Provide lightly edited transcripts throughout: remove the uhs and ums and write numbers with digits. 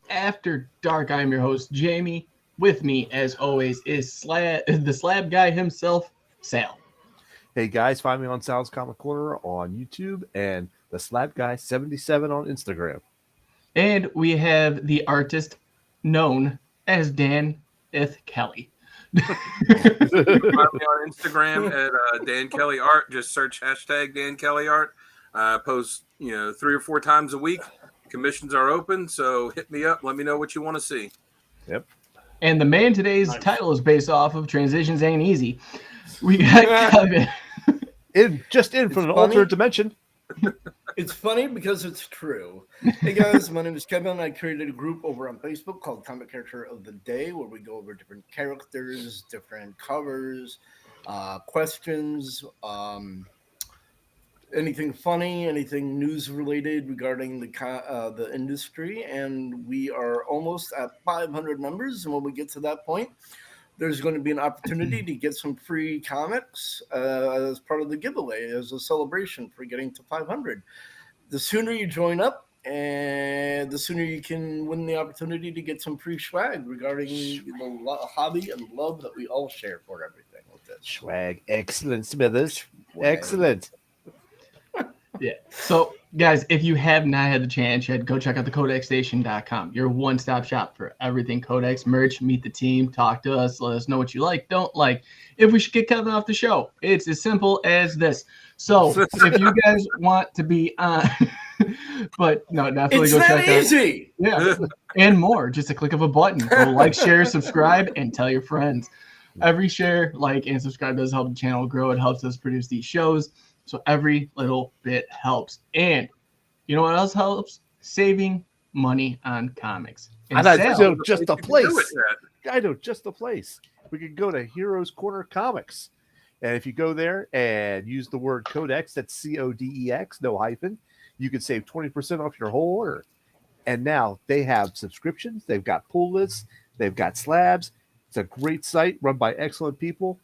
After Dark. I'm your host, Jamie. With me, as always, is the Slab Guy himself, Sal. Hey guys, find me on Sal's Comic Corner on YouTube and the Slap Guy 77 on Instagram. And we have the artist known as Dan Ith Kelly. Find me on Instagram at Dan Kelly Art. Just search hashtag Dan Kelly Art. Post 3 or 4 times a week. Commissions are open, so hit me up. Let me know what you want to see. Yep. And the man today's title is based off of Transitions Ain't Easy. We got Kevin. In from an alternate dimension. It's funny because it's true. Hey guys, my name is Kevin. I created a group over on Facebook called Comic Character of the Day where we go over different characters, different covers, questions, anything funny, anything news related regarding the industry. And we are almost at 500 members. And when we get to that point, there's going to be an opportunity to get some free comics as part of the giveaway, as a celebration for getting to 500. The sooner you join up, and the sooner you can win the opportunity to get some free swag regarding the hobby and love that we all share for everything with this. Swag. Excellent, Smithers. Swag. Excellent. Yeah. So, guys, if you have not had the chance yet, go check out the codexstation.com. Your one-stop shop for everything Codex merch. Meet the team, talk to us, let us know what you like, don't like. If we should get Kevin off the show, it's as simple as this. So, if you guys want to be on, but no, definitely It's go that check out. easy. Yeah, and more. Just a click of a button. Go like, share, subscribe, and tell your friends. Every share, like, and subscribe does help the channel grow. It helps us produce these shows. So every little bit helps. And you know what else helps? Saving money on comics. And I know just a You can do place. it, I know just a place. We could go to Heroscornercomics. And if you go there and use the word codex, that's CODEX, no hyphen, you can save 20% off your whole order. And now they have subscriptions, they've got pull lists, they've got slabs. It's a great site run by excellent people.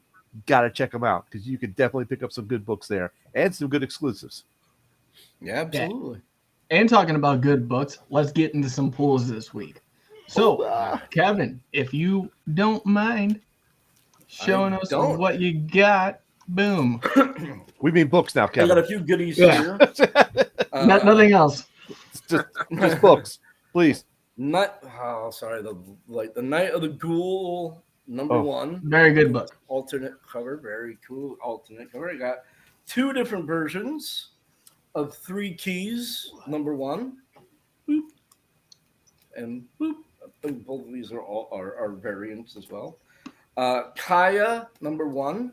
Gotta check them out because you could definitely pick up some good books there and some good exclusives. Yeah, absolutely. And talking about good books, let's get into some pulls this week. So, Kevin, if you don't mind showing us what you got, boom. We mean books now, I Kevin. got a few goodies Yeah. here. Nothing else. just books, please. The Night of the Ghoul #1. Very good book. Alternate cover, very cool alternate cover. I got 2 different versions of 3 Keys #1. Boop. And boop. I think both of these are variants as well. Kaya #1.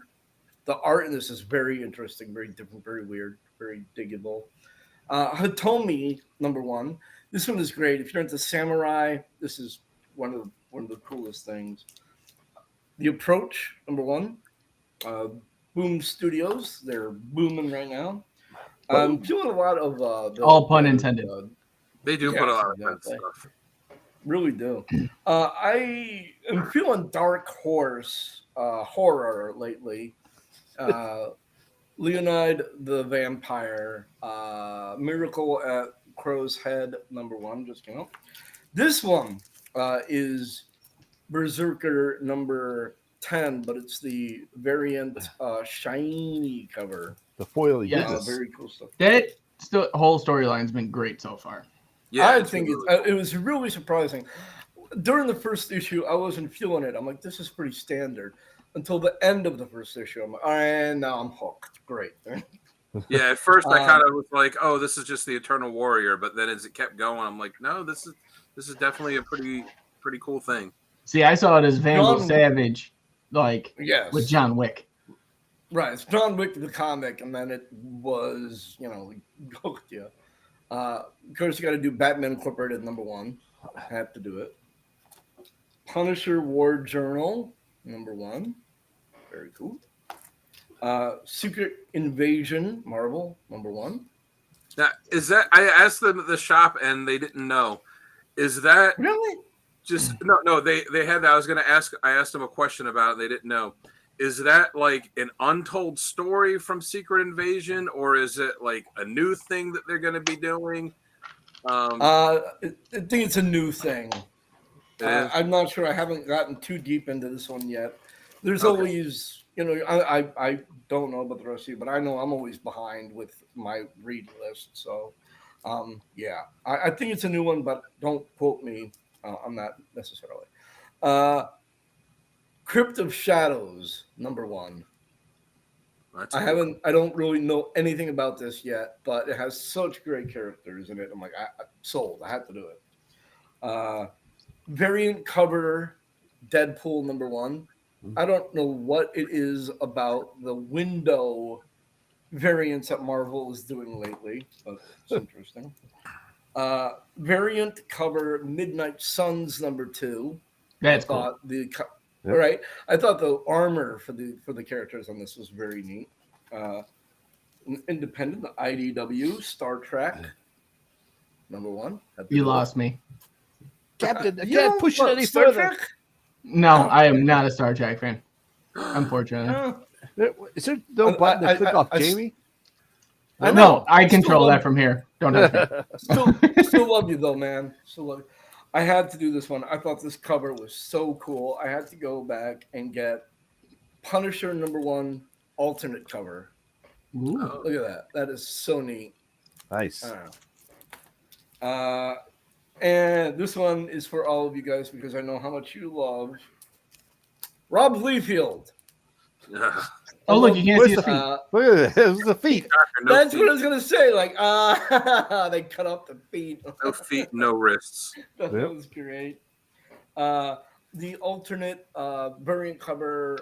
The art in this is very interesting, very different, very weird, very diggable. Hitomi #1. This one is great. If you're into samurai, this is one of the coolest things. The Approach #1. Boom Studios. They're booming right now. I'm feeling a lot of All pun intended. They do put a lot of good stuff. Really do. I am feeling Dark Horse horror lately. Leonid the Vampire, Miracle at Crow's Head #1 just came out. This one is Berserker #10, but it's the variant shiny cover. The foil, Yes. Very cool stuff. That whole storyline's been great so far. Yeah, I think it was really surprising. During the first issue, I wasn't feeling it. I'm like, this is pretty standard. Until the end of the first issue, I'm like, all right, now I'm hooked. Great. Yeah, at first I kind of was like, oh, this is just the Eternal Warrior, but then as it kept going, I'm like, no, this is definitely a pretty cool thing. See, I saw it as Vandal Savage, with John Wick. Right, it's John Wick the comic, and then it was, hooked you. Of course, you got to do Batman Incorporated #1. I have to do it. Punisher War Journal #1. Very cool. Secret Invasion Marvel #1. Now, is that I asked them at the shop and they didn't know. Is that really just no? They had that. I asked them a question about it. They didn't know. Is that like an untold story from Secret Invasion, or is it like a new thing that they're going to be doing? I think it's a new thing. It is? I'm not sure. I haven't gotten too deep into this one yet. There's Okay. always, I don't know about the rest of you, but I know I'm always behind with my reading list. So, yeah, I think it's a new one, but don't quote me on that necessarily. Crypt of Shadows, #1. That's I don't really know anything about this yet, but it has such great characters in it. I'm like, I'm sold. I have to do it. Variant cover, Deadpool #1. I don't know what it is about the window variants that Marvel is doing lately, but it's interesting. Variant cover, Midnight Suns #2. That's I cool. thought all right. I thought the armor for the characters on this was very neat. Independent, the IDW, Star Trek #1. You lost me. Captain, I You can't don't push it like any Star further. Trek? No, I am not a Star Trek fan. Unfortunately. Is there no button to click off Jamie? I know. No, I Still control love that from here. Don't touch me. Still love you though, man. Still love you. I had to do this one. I thought this cover was so cool. I had to go back and get Punisher #1 alternate cover. Ooh. Look at that. That is so neat. Nice. And this one is for all of you guys because I know how much you love Rob Liefeld. Oh, look, you can't Where's see the his feet. Look at it. It was the feet. That's what I was gonna say. Like, they cut off the feet. No feet, no wrists. That Yep. was great. The alternate variant cover,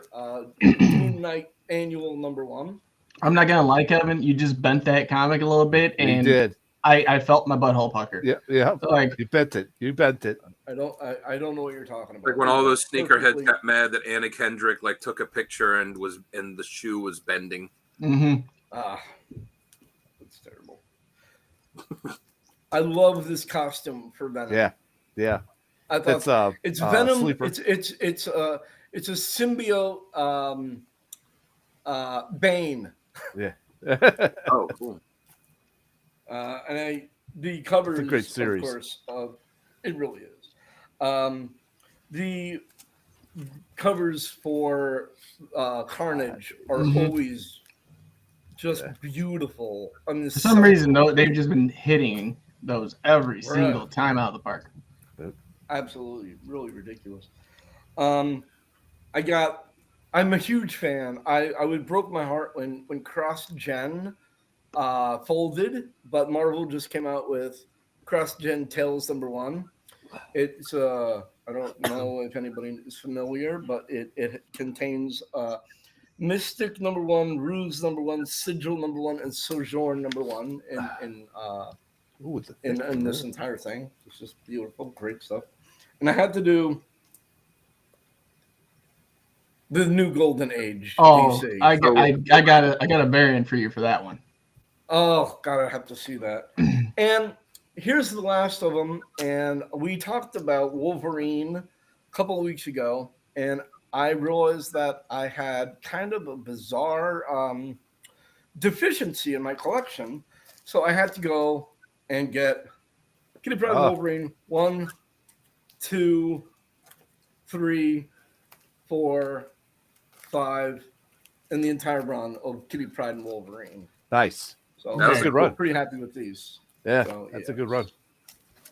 Moon Knight Annual #1. I'm not gonna lie, Kevin. You just bent that comic a little bit, You and did. I felt my butthole pucker. Yeah. So, like, You bent it. You bent it. I don't know what you're talking about. Like when all those sneakerheads Perfectly- got mad that Anna Kendrick like took a picture and the shoe was bending. mhm. That's terrible. I love this costume for Venom. Yeah. I thought That's it's Venom. Sleeper. It's a symbiote. Bane. Yeah. Oh, cool. The cover It's a is, great series. of course, it really is. The covers for Carnage are always just beautiful. I mean, For some reason, though, they've just been hitting those every Right. single time out of the park. Absolutely, really ridiculous. I'm a huge fan. I would broke my heart when Cross Gen folded, but Marvel just came out with Cross Gen Tales #1. It's I don't know if anybody is familiar, but it contains Mystic #1, Ruse #1, Sigil #1, and Sojourn #1 in this entire thing. It's just beautiful, great stuff. And I had to do the new Golden Age. Oh, DC. I got a variant for you for that one. Oh, God, I have to see that. And here's the last of them. And we talked about Wolverine a couple of weeks ago, and I realized that I had kind of a bizarre deficiency in my collection. So I had to go and get Kitty Pryde and Wolverine 1, 2, 3, 4, 5, and the entire run of Kitty Pryde and Wolverine. Nice. So That was a good run. Pretty happy with these. Yeah, So, that's yeah. a good run.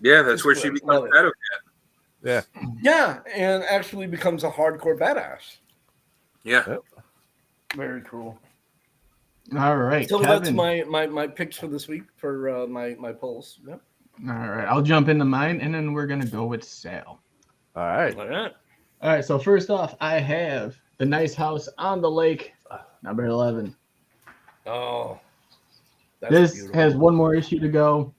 Yeah, that's where she Love becomes it. Shadowcat. Yeah, and actually becomes a hardcore badass. Yeah. Very cool. All right, So Kevin. that's my picks for this week for my polls. Yep. All right, I'll jump into mine, and then we're gonna go with Sal. All right. All right. All right, so first off, I have The Nice House on the Lake, #11. Oh, that's This beautiful. has one more issue to go.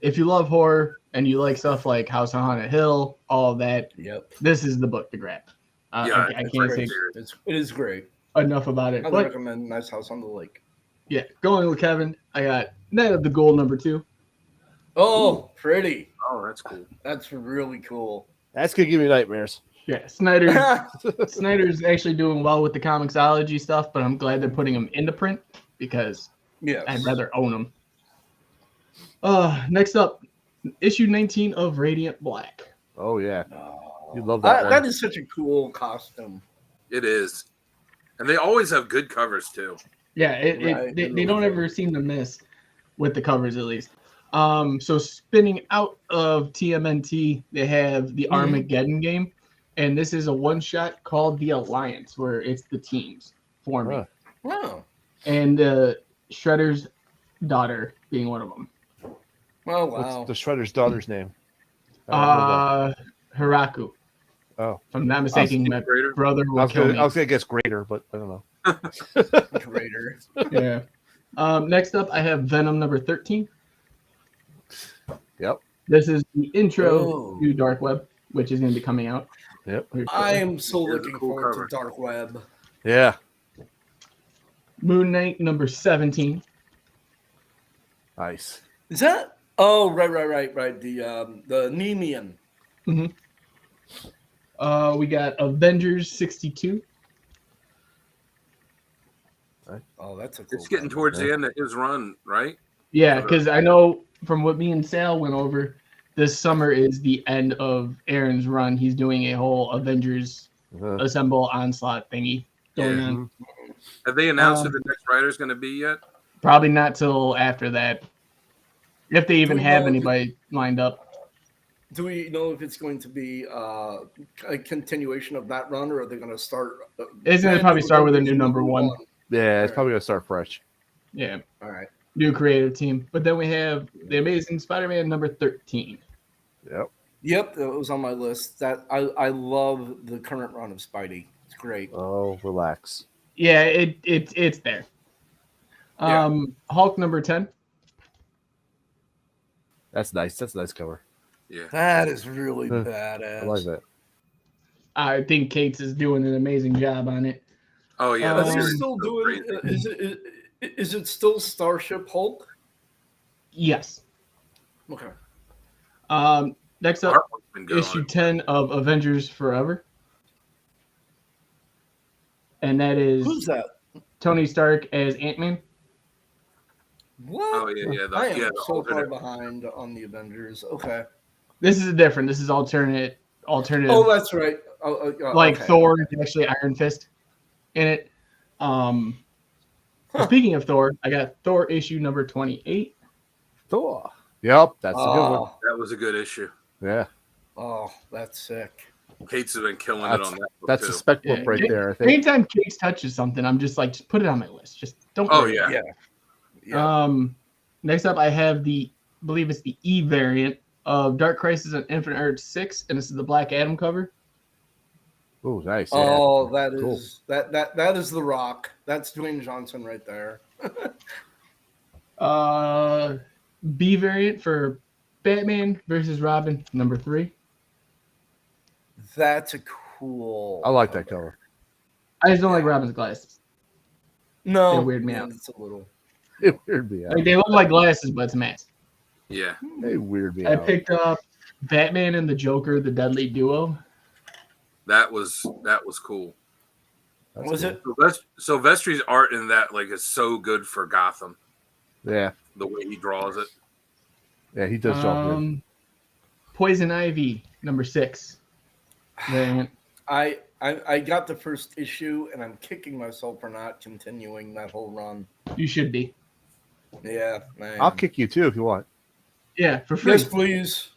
If you love horror and you like stuff like House on Haunted Hill, all of that, Yep. this is the book to grab. Yeah, I it's can't great say series. It is great. enough about it. I would But recommend Nice House on the Lake. yeah, going with Kevin, I got Night of the Gold #2. Oh, pretty. Oh, that's cool. That's really cool. That's gonna give me nightmares. Yeah, Snyder's actually doing well with the comicsology stuff, but I'm glad they're putting them into print because Yes. I'd rather own them. Next up, issue 19 of Radiant Black. Oh yeah, Oh, you love that one. That is such a cool costume. It is, and they always have good covers too. Yeah, Right, they really don't do. ever seem to miss with the covers at least. So spinning out of TMNT, they have the Armageddon game, and this is a one-shot called The Alliance, where it's the teams forming, Oh, and Shredder's daughter being one of them. oh What's wow. the Shredder's daughter's name? I Hiraku. Oh. If I'm not mistaken, my Greater. brother will was kill me. gonna guess greater, but I don't know. Greater. Yeah. Next up, I have Venom number 13. Yep. This is the intro Oh. to Dark Web, which is going to be coming out. Yep. I am so Here's a looking cool forward cover. to Dark Web. Yeah. Moon Knight number 17. Nice. Is that? Oh, right. The Nemean. We got Avengers 62. Oh, that's a cool. It's getting cover. towards the end of his run, right? Yeah, because I know from what me and Sal went over, this summer is the end of Aaron's run. He's doing a whole Avengers Assemble Onslaught thingy going Yeah. on. Have they announced who the next writer's going to be yet? Probably not till after that. If they even we have know if anybody lined up. Do we know if it's going to be a continuation of that run, or are they going to start? It's going to probably start with a new number one. Yeah, it's probably gonna start fresh. Yeah. All right. New creative team. But then we have the Amazing Spider-Man number 13. Yep. Yep, that was on my list. That I love the current run of Spidey. It's great. Oh, relax. Yeah, it's there. Hulk number 10. That's nice. That's a nice cover. Yeah. That is really I badass. like that. I think Cates is doing an amazing job on it. Oh yeah, Are that's they Is it series still is so doing? crazy. Is it still Starship Hulk? Yes. Okay. Next up, Art work's been good on issue it. 10 of Avengers Forever. And that is Who's that? Tony Stark as Ant-Man. What? Oh yeah. I am The so far alternate. behind on the Avengers. Okay. This is different. This is alternative. Oh, that's right. Like okay. Thor is actually Iron Fist in it. Speaking of Thor, I got Thor issue number 28. Thor. Yep, that's a good one. That was a good issue. Yeah, Oh, that's sick. Kate's has been killing it on that. that's too. a spec book Yeah. right there. I think. Anytime Cates touches something, I'm just like, just put it on my list. Just don't. Oh worry. yeah. Yeah. Next up, I have I believe it's the E variant of Dark Crisis on Infinite Earth 6, and this is the Black Adam cover. Oh, nice. Oh, that is Cool. that is The Rock. That's Dwayne Johnson right there. B variant for Batman versus Robin number 3. That's a cool. I like that cover. I just don't like Robin's glasses. No, They weird me out. It's a little. It weirded me out. Like they look like glasses, but it's a mask. Yeah. They weirded me I out. picked up Batman and the Joker, the Deadly Duo. That was cool. That's Was cool. it? Silvestri's art in that is so good for Gotham. Yeah, The way he draws it. yeah, he does draw good. Poison Ivy number 6 variant. I got the first issue, and I'm kicking myself for not continuing that whole run. You should be. Yeah, man. I'll kick you too if you want. Yeah, for free. Yes, please.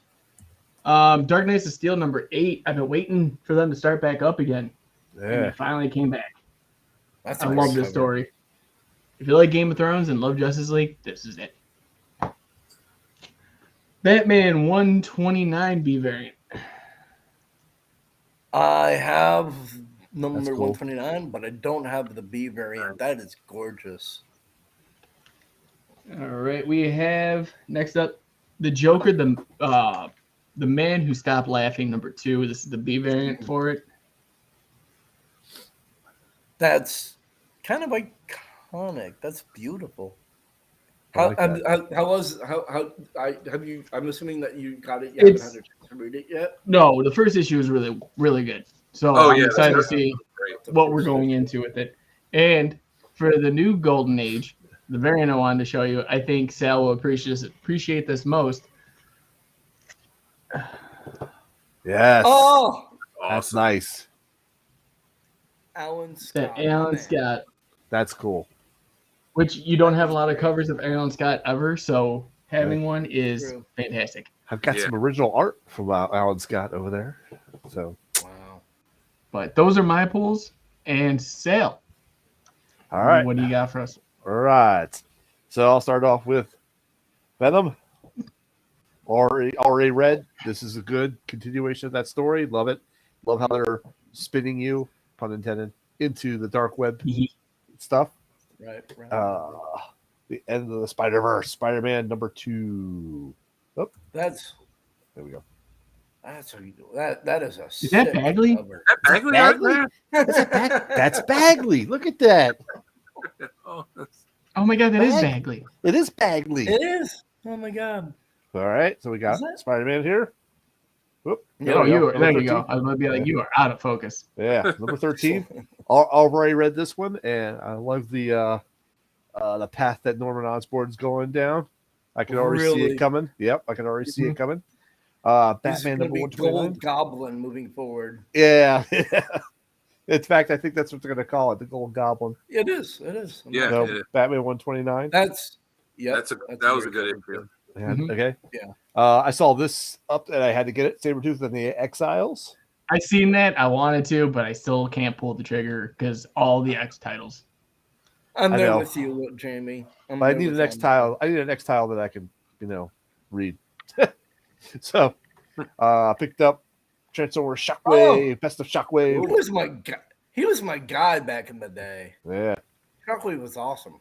Dark Knights of Steel number 8. I've been waiting for them to start back up again. And Yeah, it finally came back. That's I a love nice this cover. story. If you like Game of Thrones and love Justice League, this is it. Batman 129B variant. I have number That's cool. 129, but I don't have the B variant. That is gorgeous. All right, we have next up the Joker, the Man Who Stopped Laughing number 2. This is the B variant for it. That's kind of iconic. That's beautiful. I like I'm assuming that you got it. You haven't It's- had a chance to read it yet. No, the first issue is really, really good. So Oh, I'm yeah, excited to that's see Great. what we're going into with it. And for the new Golden Age, the variant I wanted to show you, I think Sal will appreciate this most. Yes. Oh, That's Awesome. nice. Alan Scott. That my Alan man. Scott, That's cool. which you don't have a lot of covers of Alan Scott ever, so having one is True. fantastic. I've got Yeah. some original art from Alan Scott over there. So, Wow. But those are my pulls. And Sal, all right. what do you got for us? All right. So I'll start off with Venom. Already read. This is a good continuation of that story. Love it. Love how they're spinning you, pun intended, into the dark web stuff. Right. The end of the Spider-Verse. Spider-Man #2. Oh, That's there we go. how you do it. That is a Is that sick Bagley? cover. That Bagley art there? That's Bagley. Look at that. Oh, that's- Oh my god, that is Bagley. It is Bagley. It is. Oh my god. All right. So we got Is that- Spider-Man here. Whoop. Yeah, Oh, Number there you 13. go. I was going to be like, you are out of focus. Yeah, number 13. Already read this one, and I love the path that Norman Osborn's going down. I can already see Really? it coming. Yep, I can already see it coming. This is Batman gonna number be 129. Gold Goblin moving forward. Yeah. In fact, I think that's what they're going to call it, the Gold Goblin. It is. It is. Yeah. So, it is. Batman 129. That's. Yeah. That was a good issue. Yeah, Mhm. Okay. Yeah. I saw this up, and I had to get it. Sabretooth and the Exiles. I seen that. I wanted to, but I still can't pull the trigger because all the X titles. I'm I there know. with you, Jamie. I'm But I there need an with X you. tile. I need an X tile that I can, read. So, picked up Transformer Shockwave, Best of He Shockwave. was my guy. He was my guy back in the day. Yeah, Shockwave was awesome.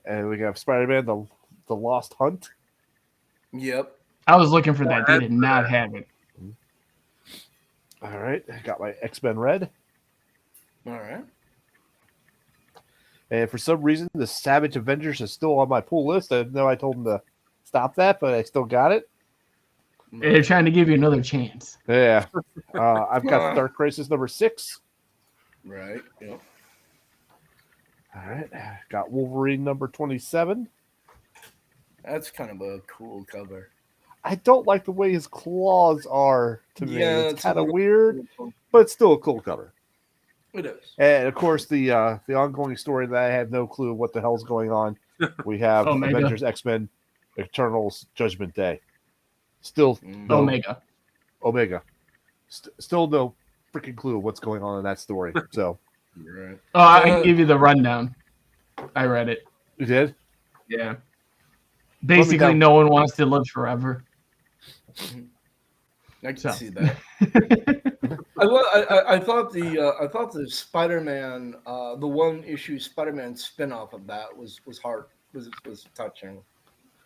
and we got Spider-Man, the Lost Hunt. Yep. I was looking for that. They did not have it. All right, I got my X-Men Red, All right. and for some reason, the Savage Avengers is still on my pull list. I know I told them to stop that, but I still got it. They're trying to give you another chance. Yeah, I've got Dark Crisis #6. Right. Yep. All right, got Wolverine #27. That's kind of a cool cover. I don't like the way his claws are to me. Yeah, It's it's kind a of little- weird, but it's still a cool cover. It is. And of course, the ongoing story that I have no clue what the hell's going on. We have Omega. Avengers, X-Men, Eternals, Judgment Day. Still Mm. no Omega. Still no freaking clue what's going on in that story. So You're right. Oh, I can give you the rundown. I read it. you did? Yeah. Basically, down. no one wants to live forever. I can So. see that. I thought the Spider-Man, the one issue Spider-Man spinoff of that was hard, was touching.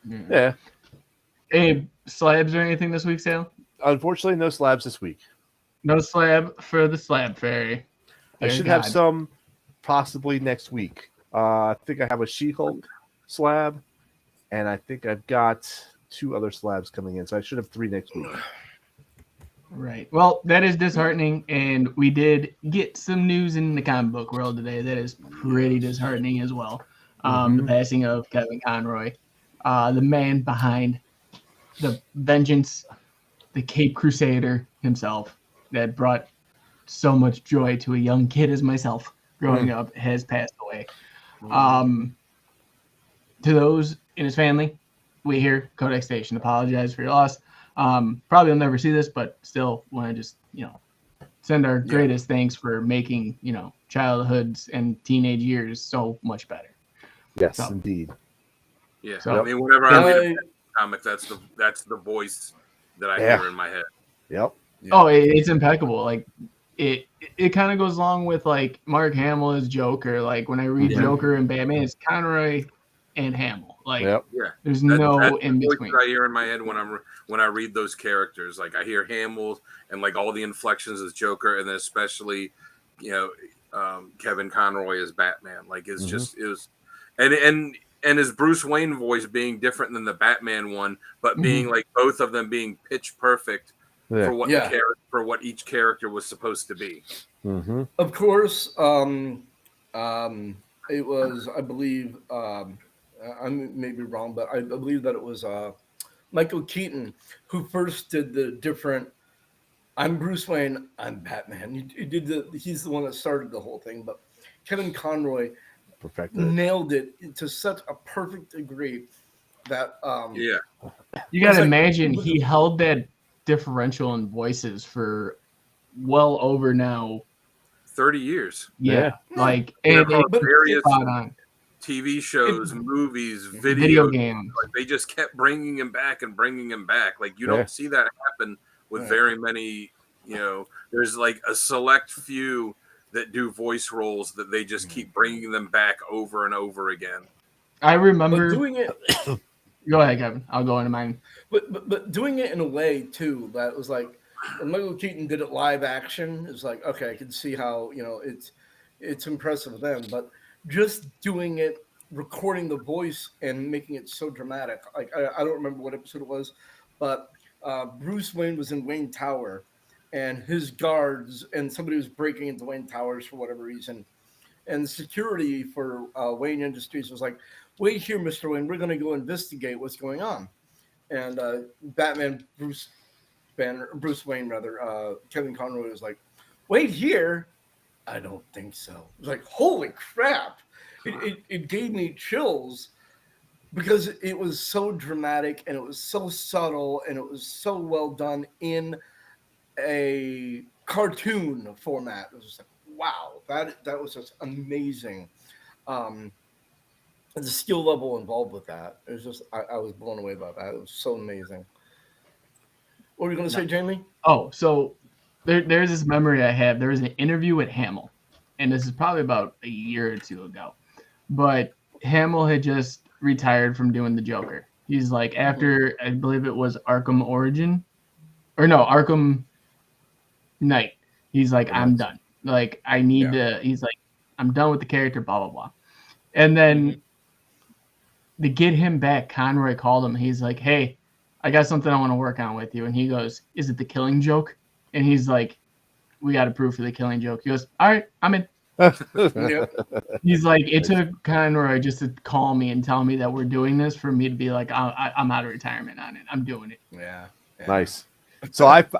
Yeah. Any slabs or anything this week, Sal? Unfortunately, no slabs this week. No slab for the slab fairy. I Dear should have God. some possibly next week. I think I have a She-Hulk slab, and I think I've got 2 other slabs coming in, so I should have 3 next week. Right. Well, that is disheartening, and we did get some news in the comic book world today that is pretty disheartening as well. The passing of Kevin Conroy, the man behind the Vengeance, the Cape Crusader himself, that brought so much joy to a young kid as myself growing up, has passed away. To those in his family, we here, Codex Station, apologize for your loss. Probably will never see this, but still want to just, send our greatest thanks for making, childhoods and teenage years so much better. Yes, So. indeed. Yeah. So- I mean, whenever I read a comic, that's the voice that I hear in my head. Yep. Oh, it's impeccable. Like it kind of goes along with like Mark Hamill as Joker. Like when I read Joker and Batman, it's Conroy and Hamill. Like Yep. Yeah. there's That's no the in voice between. that I hear in my head when I read those characters. Like I hear Hamill and like all the inflections as Joker, and then especially, Kevin Conroy as Batman. Like it's just it was, and his Bruce Wayne voice being different than the Batman one, but being like both of them being pitch perfect Yeah. for what for what each character was supposed to be. Mm-hmm. Of course, it was, I believe, I may be wrong, but I believe that it was Michael Keaton who first did the different. I'm Bruce Wayne. I'm Batman. He did he's the one that started the whole thing, but Kevin Conroy nailed it to such a perfect degree that Yeah. You got to imagine he held that differential in voices for well over now 30 years. Yeah. Like And it various spot on. TV shows, movies, video games. Like they just kept bringing him back and bringing him back. Like you don't see that happen with very many. You know, there's like a select few that do voice roles that they just keep bringing them back over and over again. I remember doing it. Go ahead, Kevin. I'll go into mine. But doing it in a way too that was like when Michael Keaton did it live action. It's like, okay, I can see how it's impressive then, but just doing it, recording the voice and making it so dramatic. Like I don't remember what episode it was, but Bruce Wayne was in Wayne Tower, and his guards and somebody was breaking into Wayne Towers for whatever reason, and the security for Wayne Industries was like, "Wait here, Mr. Wayne. We're going to go investigate what's going on." And Bruce Wayne, Kevin Conroy was like, "Wait here? I don't think so." It was like, holy crap. It gave me chills because it was so dramatic and it was so subtle and it was so well done in a cartoon format. It was just like, wow, that was just amazing. And the skill level involved with that, it was just, I was blown away by that. It was so amazing. What were you going to say, Jamie? Oh, so there's this memory I have. There was an interview with Hamill, and this is probably about a year or two ago. But Hamill had just retired from doing the Joker. He's like, after, I believe it was Arkham Knight. He's like, I'm done. Like, I need to, he's like, I'm done with the character, blah, blah, blah. And then to get him back, Conroy called him. He's like, hey, I got something I want to work on with you. And he goes, is it the Killing Joke? And he's like, we got approved for the Killing Joke. He goes, all right, I'm in. He's like, it took Conroy just to call me and tell me that we're doing this for me to be like, I'm out of retirement on it. I'm doing it. Yeah. Nice. So I've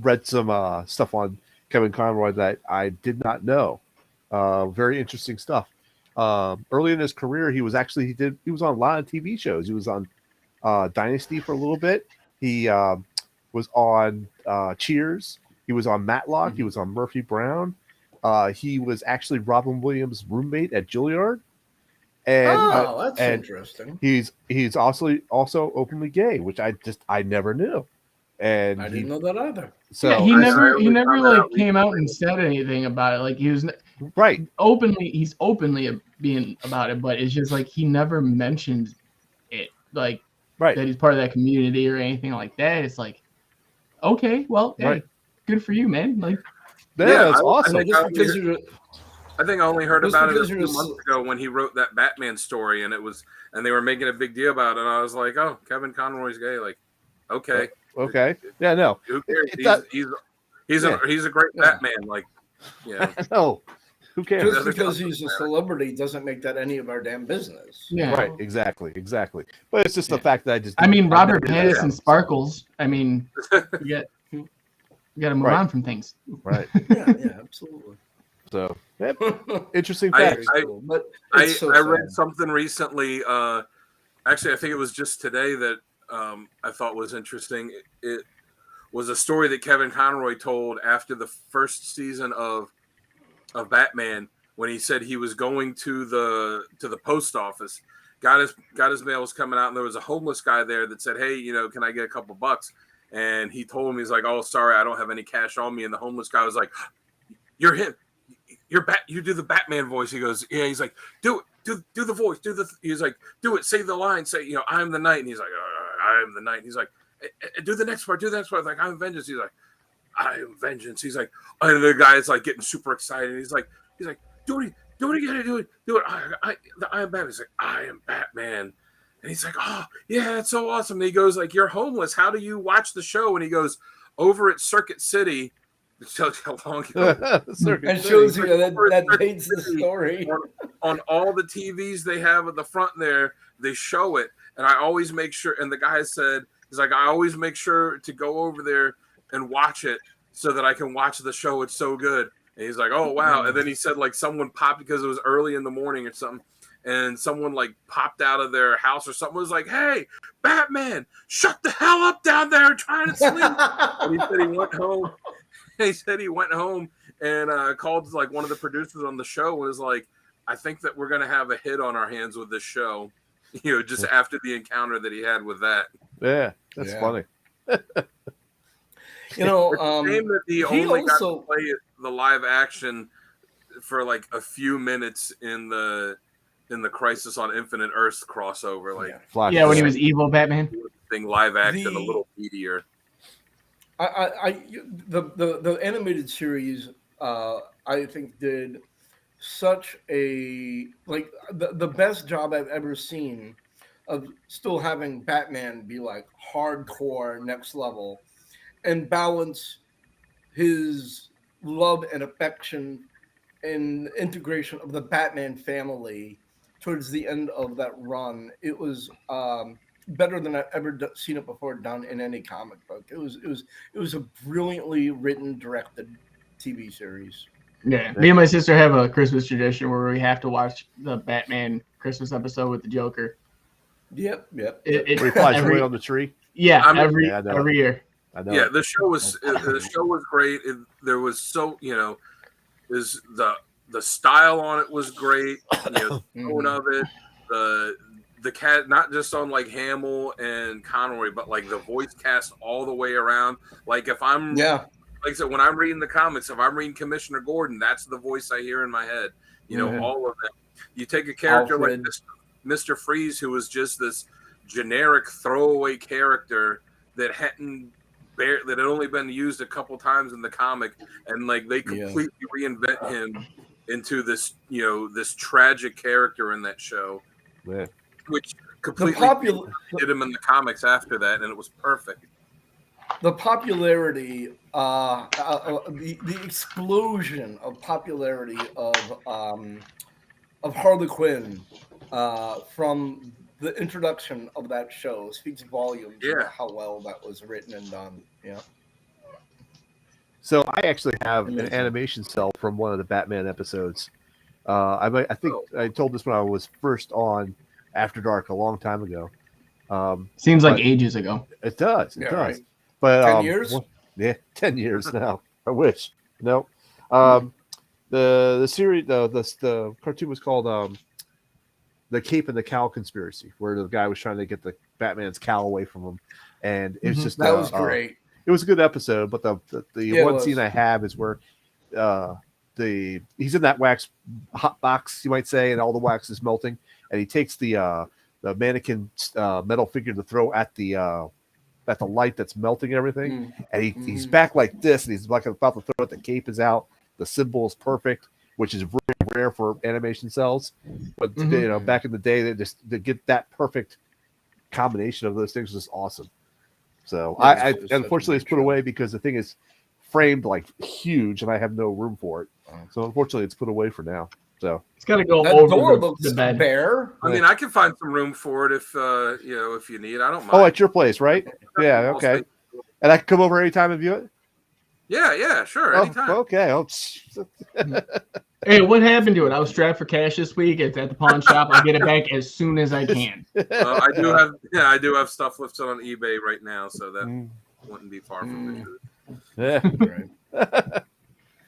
read some stuff on Kevin Conroy that I did not know. Very interesting stuff. Early in his career, he was on a lot of TV shows. He was on Dynasty for a little bit. He was on Cheers. He was on Matlock. He was on Murphy Brown. He was actually Robin Williams' roommate at Juilliard. And that's interesting. He's also openly gay, which I never knew. And I didn't know that either. So yeah, he never like came out and said anything about it. Like he was he's openly being about it, but it's just like he never mentioned it, like that he's part of that community or anything like that. It's like, okay, well, hey, good for you, man. Like, that's awesome. I think I only heard about it a few months ago when he wrote that Batman story, and they were making a big deal about it. And I was like, oh, Kevin Conroy's gay. Like, okay. Okay. Yeah, no. Who cares? He's a great Batman. Like, yeah. No. Who cares? Just because he's a celebrity doesn't make that any of our damn business. Yeah. Right. Exactly. But it's just the fact that Robert Pattinson sparkles. I mean, you got to move on from things. Right. Yeah, absolutely. So, interesting fact. I read something recently. Actually, I think it was just today that I thought was interesting. It was a story that Kevin Conroy told after the first season of Batman, when he said he was going to the post office, got his mail was coming out, and there was a homeless guy there that said, hey, can I get a couple bucks? And he told him, he's like, oh, sorry, I don't have any cash on me. And the homeless guy was like, you're him. You do the Batman voice. He goes, yeah. He's like, do it. Do the voice. He's like, do it. Say the line. Say, I'm the Knight. And he's like, I am the Knight. And he's like, do the next part. Do the next part. Like, I'm vengeance. He's like, I am vengeance. He's like, and the guy's like getting super excited. He's like, do it again. Do it. I am Batman. He's like, I am Batman. And he's like, oh yeah, that's so awesome. And he goes like, you're homeless. How do you watch the show? And he goes, over at Circuit City, It shows you how long ago. Circuit It shows City. you that dates the story. On all the TVs they have at the front there, they show it. And I always make sure, and the guy said, he's like, I always make sure to go over there and watch it so that I can watch the show. It's so good. And he's like, oh, wow. And then he said, like, someone popped because it was early in the morning or something. And someone, like, popped out of their house or something, was like, hey, Batman, shut the hell up down there trying to sleep. And he said he went home. He said he went home and called, like, one of the producers on the show and was like, I think that we're going to have a hit on our hands with this show, you know, just after the encounter that he had with that. Yeah, that's funny. You know, It's a shame that he only got to play the live action for like a few minutes in the Crisis on Infinite Earths crossover, like when he was evil Batman. Thing live action, a little meatier. The animated series, I think did such a the best job I've ever seen of still having Batman be like hardcore next level and balance his love and affection and integration of the Batman family towards the end of that run. It was better than I've ever seen it before done in any comic book. It was a brilliantly written, directed TV series. Yeah, me and my sister have a Christmas tradition where we have to watch the Batman Christmas episode with the Joker. Yep. Where he flies away on the tree. Yeah, every year. I know. Yeah, the show was great. There was is the style on it was great. You know, the tone of it, the cat, not just on like Hamill and Conroy, but like the voice cast all the way around. Like if I'm like I said, when I'm reading the comics, if I'm reading Commissioner Gordon, that's the voice I hear in my head. You know, all of them. You take a character like Mr. Freeze, who was just this generic throwaway character that had only been used a couple times in the comic, and like they completely reinvent him into this, you know, this tragic character in that show, which completely did him in the comics after that, and it was perfect. The popularity, the explosion of popularity of Harley Quinn from the introduction of that show speaks volumes about how well that was written and done. Yeah. So I actually have an animation cell from one of the Batman episodes. I think I told this when I was first on After Dark a long time ago. Seems like ages ago. It does. It does. Right. But 10 years? 10 years now. I wish. No. The series, the cartoon was called The Cape and the Cowl Conspiracy, where the guy was trying to get the Batman's cowl away from him, and it's just that was great. It was a good episode, but the one scene I have is where he's in that wax hot box, you might say, and all the wax is melting, and he takes the mannequin metal figure to throw at the light that's melting everything, and he's back like this, and he's like about to throw it. The cape is out, the symbol is perfect, which is very rare for animation cells. But you know, back in the day, they get that perfect combination of those things was awesome. So I unfortunately it's put away because the thing is framed like huge, and I have no room for it. So unfortunately, it's put away for now. So it's got to go that over door looks the bed. Bare. I mean, I can find some room for it if you know, if you need. I don't mind. Oh, at your place, right? Yeah, okay. And I can come over anytime and view it. Yeah, sure, anytime. Okay. Hey, what happened to it? I was strapped for cash this week. It's at the pawn shop. I'll get it back as soon as I can. I do have stuff listed on eBay right now, so that wouldn't be far from the truth. Yeah.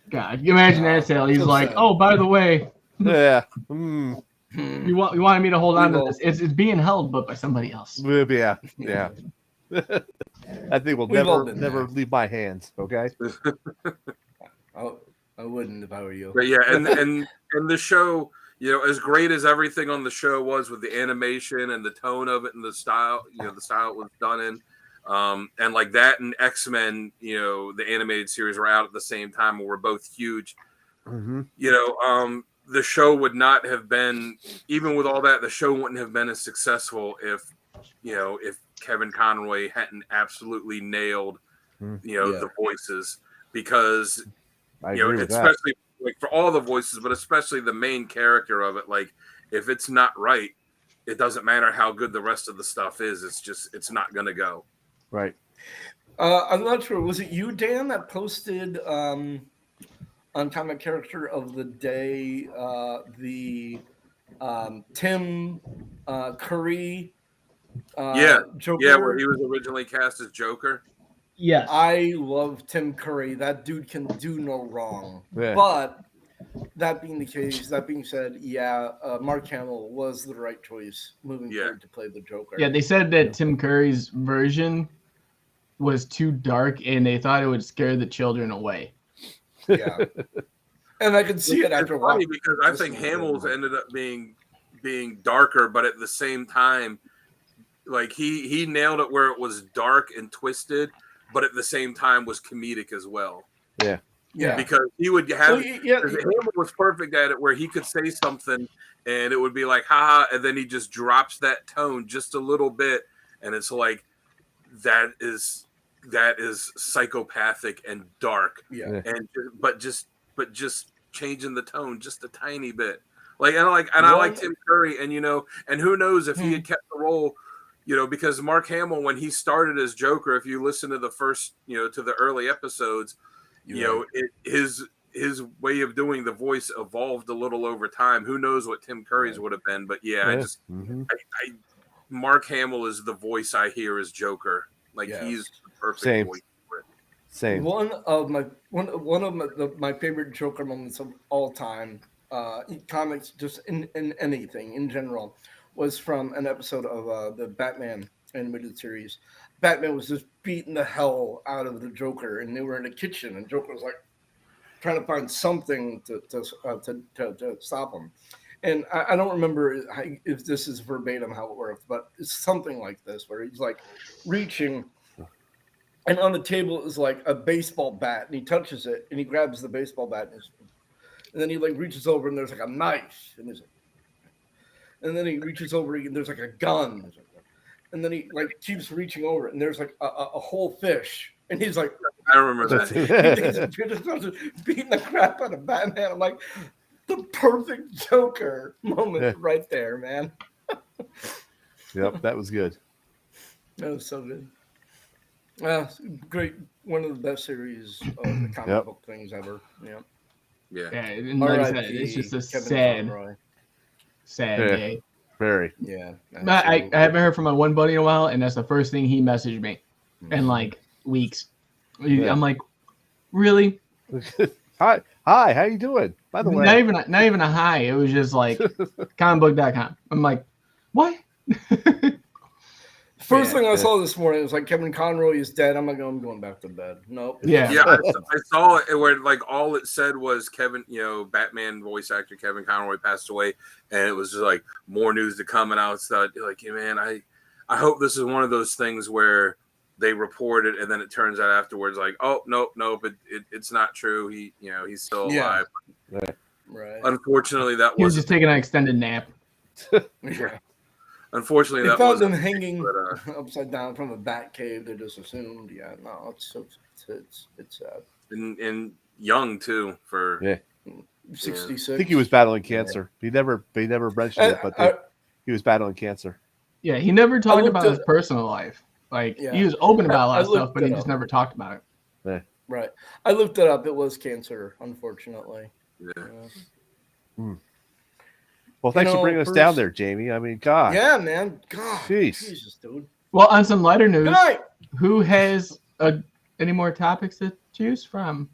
God, you imagine that sale. He's like, "Oh, by the way, Yeah. you wanted me to hold on to this. It's being held, but by somebody else." Yeah. That thing will never leave my hands. Okay. I wouldn't if I were you. But yeah, and the show, you know, as great as everything on the show was with the animation and the tone of it and the style, you know, the style it was done in, and like that and X-Men, you know, the animated series were out at the same time and were both huge. You know, the show would not have been, even with all that, the show wouldn't have been as successful if Kevin Conroy hadn't absolutely nailed, the voices. because I agree with that. especially like for all the voices, but especially the main character of it. Like if it's not right, it doesn't matter how good the rest of the stuff is. It's not going to go. Right. I'm not sure. Was it you, Dan, that posted on Comic Character of the Day the Tim Curry Joker? Yeah, where he was originally cast as Joker. Yes. I love Tim Curry. That dude can do no wrong. Yeah. But that being the case, that being said, Mark Hamill was the right choice moving forward to play the Joker. Yeah, they said that Tim Curry's version was too dark, and they thought it would scare the children away. Yeah, and I could see it after funny because I think Hamill's ended up being darker, but at the same time, like he nailed it where it was dark and twisted, but at the same time was comedic as well. Yeah. Yeah, because he would have Hamill was perfect at it where he could say something and it would be like haha, and then he just drops that tone just a little bit, and it's like that is psychopathic and dark. Yeah. And but just changing the tone just a tiny bit. I like Tim Curry, and and who knows if he had kept the role, because Mark Hamill, when he started as Joker, if you listen to the first, to the early episodes, his way of doing the voice evolved a little over time. Who knows what Tim Curry's would have been, but Mark Hamill is the voice I hear as Joker. Like he's the perfect voice for it. Same. One of my favorite Joker moments of all time, in comics, just in anything in general, was from an episode of the Batman animated series. Batman was just beating the hell out of the Joker, and they were in the kitchen, and Joker was like trying to find something to stop him. And I don't remember if this is verbatim how it works, but it's something like this, where he's like reaching, and on the table is like a baseball bat, and he touches it, and he grabs the baseball bat, and then he like reaches over, and there's like a knife, and then he reaches over, and there's like a gun, and then he like keeps reaching over, and there's like a whole fish, and he's like, I remember that. He's beating the crap out of Batman. I'm like, the perfect Joker moment right there, man. Yep, that was good. That was so good. Great, one of the best series of the comic book things ever. Yeah. And like I said, it's just a sad day. Very. Yeah. I haven't heard from my one buddy in a while, and that's the first thing he messaged me in like weeks. I'm like, really? Hi, how you doing? By the way, not even a hi. It was just like comicbook.com. I'm like, what? First thing I saw this morning was like Kevin Conroy is dead. I'm like, I'm going back to bed. Nope. Yeah. I saw it where like all it said was Kevin, Batman voice actor Kevin Conroy passed away, and it was just like more news to come, and I was like, hey, man, I hope this is one of those things where they report it and then it turns out afterwards like, oh nope, it's not true. He's still alive. Right. Unfortunately, he was just taking an extended nap. Yeah. Unfortunately, they that found was him hanging upside down from a bat cave. They just assumed, it's sad. And young too for 66. I think he was battling cancer. He never mentioned it, but he was battling cancer. Yeah, he never talked about his personal life. Like he was open about a lot of stuff, but he just never talked about it. Yeah. Right. I looked it up. It was cancer, unfortunately. Yeah. Well, thanks for bringing us down there, Jamie. I mean, God. Yeah, man. God. Jeez. Jesus, dude. Well, on some lighter news, Good night. Who has any more topics to choose from?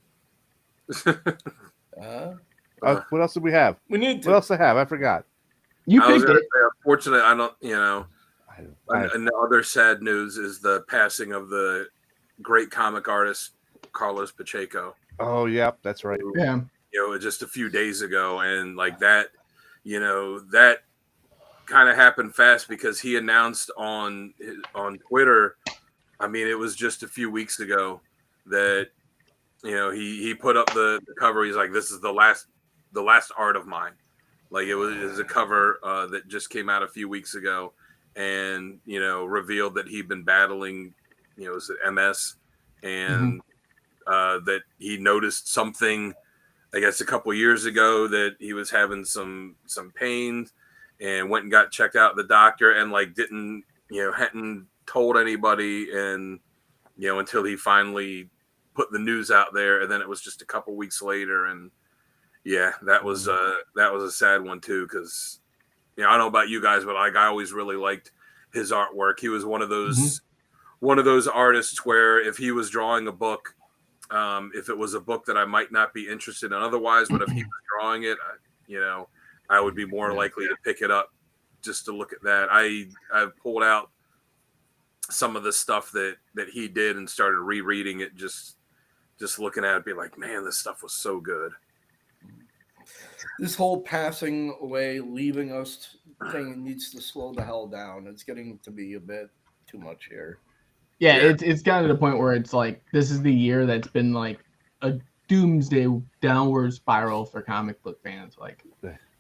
What else did we have? We need to. What else I have? I forgot. You picked it. Say, unfortunately, I don't. And the other sad news is the passing of the great comic artist Carlos Pacheco. Oh, yeah, that's right. Yeah. Just a few days ago, and like that. That kind of happened fast because he announced on Twitter. I mean, it was just a few weeks ago that he put up the cover. He's like, "This is the last art of mine." Like it was a cover that just came out a few weeks ago, and revealed that he'd been battling MS, and that he noticed something, I guess, a couple years ago that he was having some pain, and went and got checked out at the doctor, and like hadn't told anybody, and until he finally put the news out there, and then it was just a couple weeks later, and that was a sad one too, because I don't know about you guys, but like I always really liked his artwork. He was one of those artists where if he was drawing a book, if it was a book that I might not be interested in otherwise, but if he was drawing it, I would be more likely to pick it up just to look at that. I've pulled out some of the stuff that he did and started rereading it, just looking at it, be like, man, this stuff was so good. This whole passing away, leaving us thing needs to slow the hell down. It's getting to be a bit too much here. Yeah, it's gotten to the point where it's like this is the year that's been like a doomsday downward spiral for comic book fans. Like,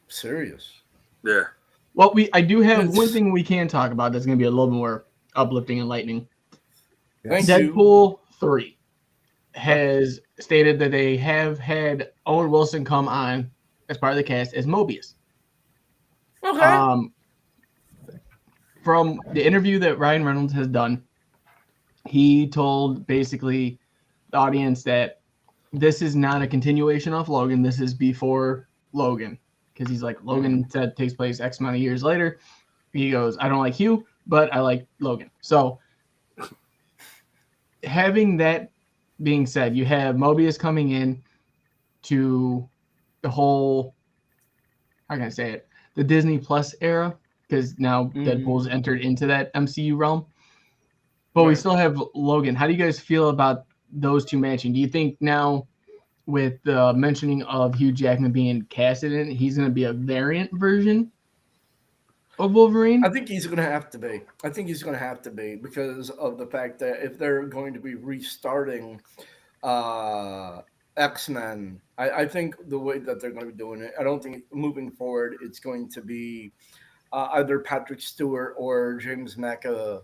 serious. Yeah. Well, I do have one thing we can talk about that's going to be a little more uplifting and enlightening. Deadpool 3 has stated that they have had Owen Wilson come on as part of the cast as Mobius. Okay. From the interview that Ryan Reynolds has done, he told basically the audience that this is not a continuation of Logan. This is before Logan. Because he's like, Logan said takes place X amount of years later. He goes, I don't like Hugh, but I like Logan. So having that being said, you have Mobius coming in to the whole, how can I say it, the Disney Plus era, because now Deadpool's entered into that MCU realm. But we still have Logan. How do you guys feel about those two matching? Do you think now, with the mentioning of Hugh Jackman being casted in, he's going to be a variant version of Wolverine? I think he's going to have to be. Because of the fact that if they're going to be restarting X-Men, I think the way that they're going to be doing it, I don't think moving forward it's going to be either Patrick Stewart or James McAvoy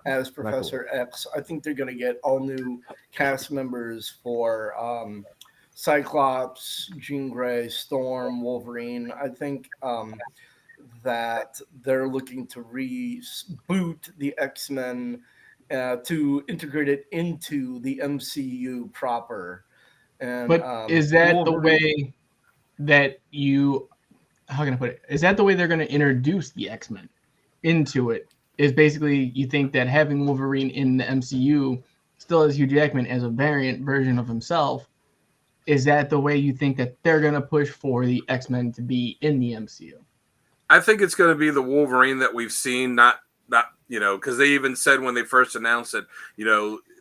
as Professor X. I think they're going to get all new cast members for Cyclops, Jean Grey, Storm, Wolverine. I think that they're looking to reboot the X-Men to integrate it into the MCU proper. And, but is that the way that you... How can I put it? Is that the way they're going to introduce the X-Men into it? Is basically you think that having Wolverine in the MCU still has Hugh Jackman as a variant version of himself. Is that the way you think that they're going to push for the X-Men to be in the MCU? I think it's going to be the Wolverine that we've seen, not because they even said when they first announced it,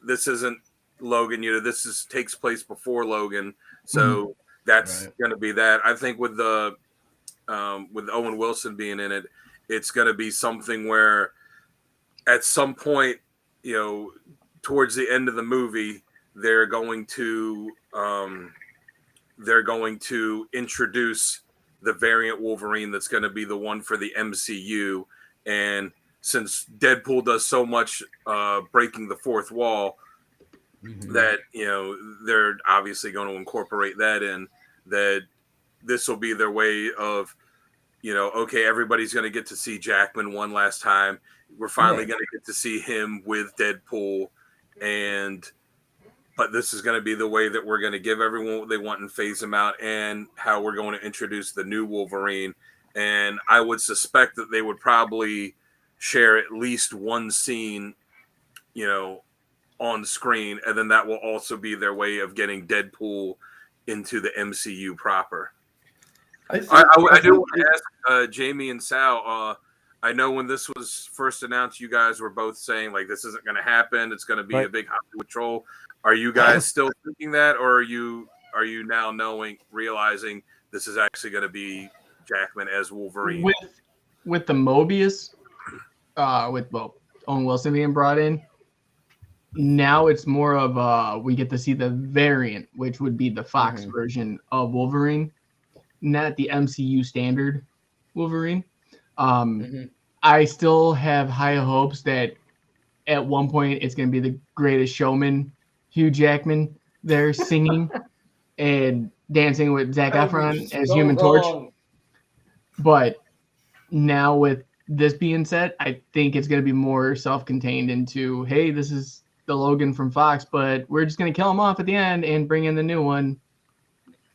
this isn't Logan, this takes place before Logan. So that's going to be that. I think with Owen Wilson being in it, it's going to be something where at some point, towards the end of the movie, they're going to introduce the variant Wolverine that's going to be the one for the MCU. And since Deadpool does so much breaking the fourth wall, that they're obviously going to incorporate that in, that this will be their way of, okay, everybody's going to get to see Jackman one last time. We're finally going to get to see him with Deadpool. But this is going to be the way that we're going to give everyone what they want and phase them out, and how we're going to introduce the new Wolverine. And I would suspect that they would probably share at least one scene, on screen. And then that will also be their way of getting Deadpool into the MCU proper. I do want to ask Jamie and Sal. I know when this was first announced, you guys were both saying like this isn't going to happen. It's going to be a big Hollywood troll. Are you guys still thinking that, or are you now realizing this is actually going to be Jackman as Wolverine? With the Mobius, with Owen Wilson being brought in, now it's more of we get to see the variant, which would be the Fox version of Wolverine, not the MCU standard Wolverine. I still have high hopes that at one point it's going to be the Greatest Showman, Hugh Jackman, there singing and dancing with Zac Efron as Human Torch. But now with this being said, I think it's going to be more self-contained into, hey, this is the Logan from Fox, but we're just going to kill him off at the end and bring in the new one.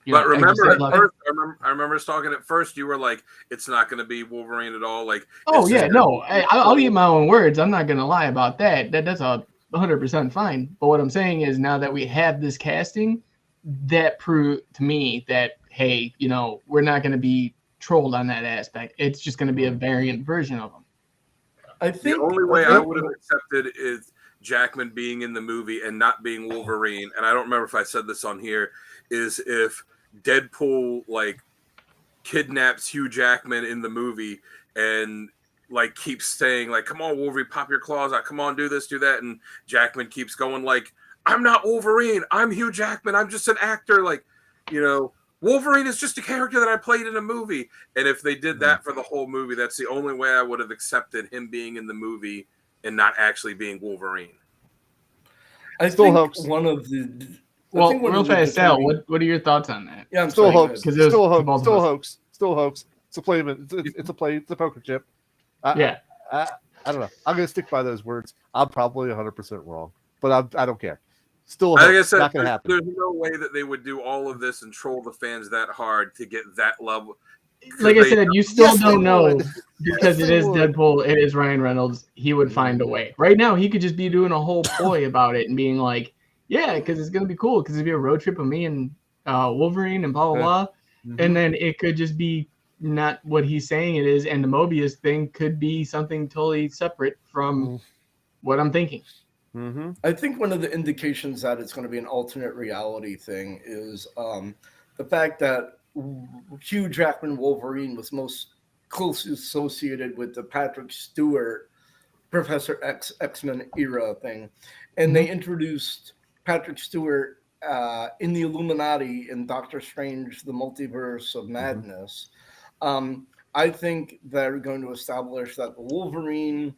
But remember, I remember us talking at first. You were like, "It's not going to be Wolverine at all." Like, oh yeah, no, I'll eat my own words. I'm not going to lie about that. That's 100% fine. But what I'm saying is, now that we have this casting, that proved to me that, hey, we're not going to be trolled on that aspect. It's just going to be a variant version of them. I think the only way I would have accepted is Jackman being in the movie and not being Wolverine. And I don't remember if I said this on here. Is if Deadpool like kidnaps Hugh Jackman in the movie and like keeps saying like, "Come on, Wolverine, pop your claws out. Come on, do this, do that," and Jackman keeps going like, "I'm not Wolverine. I'm Hugh Jackman. I'm just an actor." Like, Wolverine is just a character that I played in a movie. And if they did that for the whole movie, that's the only way I would have accepted him being in the movie and not actually being Wolverine. I still hope one of the. Well, real fast, Sal, what are your thoughts on that? Yeah, I'm still hoax. Still hoax. It's a play. It's a play. It's a poker chip. I don't know. I'm gonna stick by those words. I'm probably 100% wrong, but I don't care. Still, like I said, not gonna happen. There's no way that they would do all of this and troll the fans that hard to get that level. Like I said, you still don't know because it is Deadpool. It is Ryan Reynolds. He would find a way. Right now, he could just be doing a whole ploy about it and being like, "Yeah, because it's gonna be cool. Because it'd be a road trip of me and Wolverine and blah blah blah." And then it could just be not what he's saying it is, and the Mobius thing could be something totally separate from what I'm thinking. I think one of the indications that it's going to be an alternate reality thing is the fact that Hugh Jackman Wolverine was most closely associated with the Patrick Stewart Professor X-Men era thing, and they introduced Patrick Stewart in the Illuminati in Doctor Strange: The Multiverse of Madness. I think they're going to establish that the Wolverine,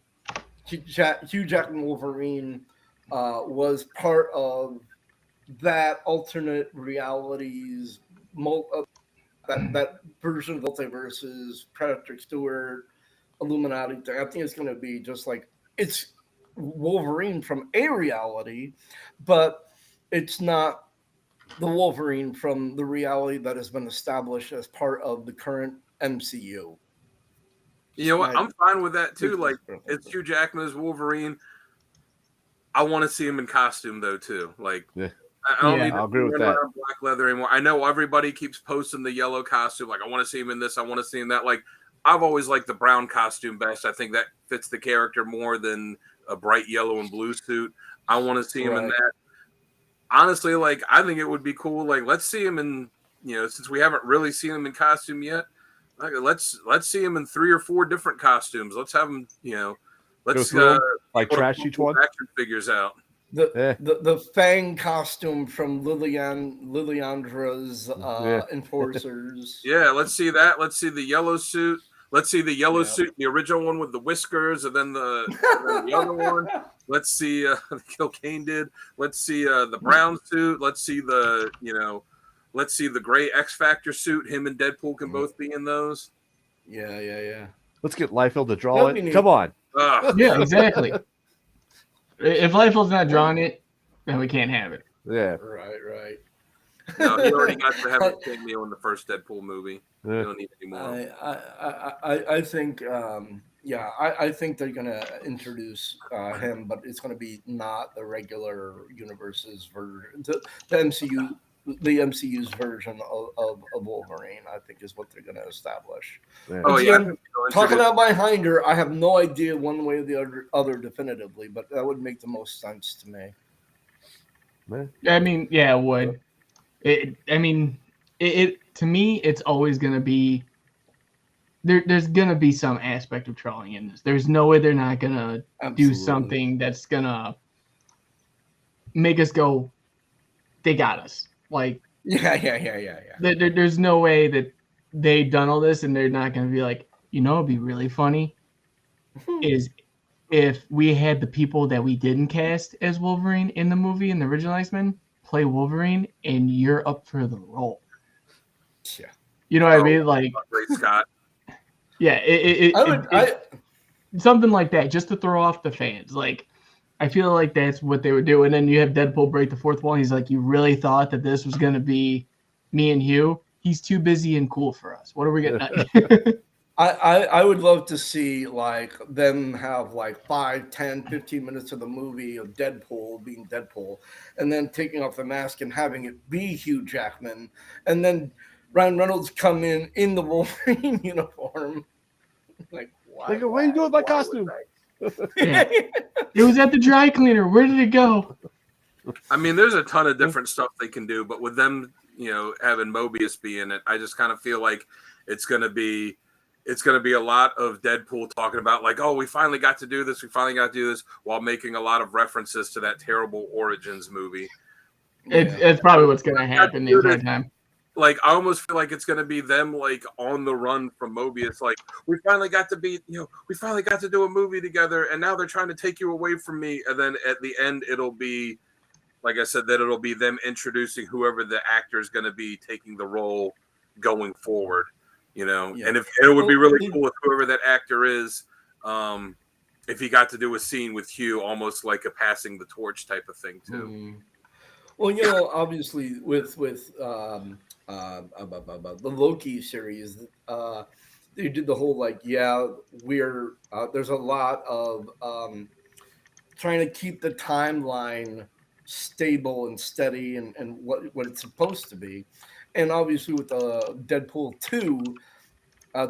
Hugh Jackman Wolverine, was part of that alternate realities, that version of multiverses, Patrick Stewart, Illuminati thing. I think it's going to be just like it's Wolverine from a reality, but it's not the Wolverine from the reality that has been established as part of the current MCU. You know what? I'm fine with that too. Like, it's Hugh Jackman as Wolverine. I want to see him in costume though too. Like, I don't need to agree with that. Black leather anymore. I know everybody keeps posting the yellow costume. Like, I want to see him in this. I want to see him that. Like, I've always liked the brown costume best. I think that fits the character more than a bright yellow and blue suit. I want to see him in that. Honestly, like, I think it would be cool. Like, let's see him in, since we haven't really seen him in costume yet, like, let's see him in 3 or 4 different costumes. Let's have him, let's like trash each one. Action figures out. The Fang costume from Liliandra's Enforcers. Yeah, let's see that. Let's see the yellow suit. Let's see the yellow suit, the original one with the whiskers, and then the other one. Let's see Kilcane did. Let's see the brown suit. Let's see the gray X Factor suit. Him and Deadpool can both be in those. Yeah. Let's get Liefeld to draw it. Come on. Yeah, exactly. If Liefeld's not drawing it, then we can't have it. Yeah. Right. No, he already got to have a cameo in the first Deadpool movie. We don't need any more. I think I think they're gonna introduce him, but it's gonna be not the regular universe's version. The MCU's version of Wolverine, I think, is what they're gonna establish. Yeah. Talking out my hinder, I have no idea one way or the other definitively, but that would make the most sense to me. I mean, yeah, it would. It to me, it's always going to be there's going to be some aspect of trolling in this. There's no way they're not going to do something that's going to make us go, they got us. Like, yeah. There's no way that they've done all this and they're not going to be like, it'd be really funny is if we had the people that we didn't cast as Wolverine in the movie, in the original X-Men, play Wolverine, and you're up for the role. Yeah. You know what I mean? Like, Ray Scott. yeah, something like that, just to throw off the fans. Like, I feel like that's what they would do. And then you have Deadpool break the fourth wall. He's like, you really thought that this was going to be me and Hugh? He's too busy and cool for us. What are we going to... I would love to see like them have like 5, 10, 15 minutes of the movie of Deadpool being Deadpool, and then taking off the mask and having it be Hugh Jackman, and then Ryan Reynolds come in the Wolverine uniform. Like, why? Like, what are you doing with my costume? Yeah. It was at the dry cleaner. Where did it go? I mean, there's a ton of different stuff they can do, but with them, having Mobius be in it, I just kind of feel like it's going to be a lot of Deadpool talking about like, oh, we finally got to do this. We finally got to do this, while making a lot of references to that terrible Origins movie. It's probably what's going to happen the entire time. Like, I almost feel like it's going to be them like on the run from Mobius. Like, we finally got to do a movie together, and now they're trying to take you away from me. And then at the end, it'll be, like I said, that it'll be them introducing whoever the actor is going to be taking the role going forward. And if it would be really cool if whoever that actor is, if he got to do a scene with Hugh, almost like a passing the torch type of thing too. Well, obviously with the Loki series, they did the whole like, we're there's a lot of trying to keep the timeline stable and steady and what it's supposed to be. And obviously with Deadpool 2,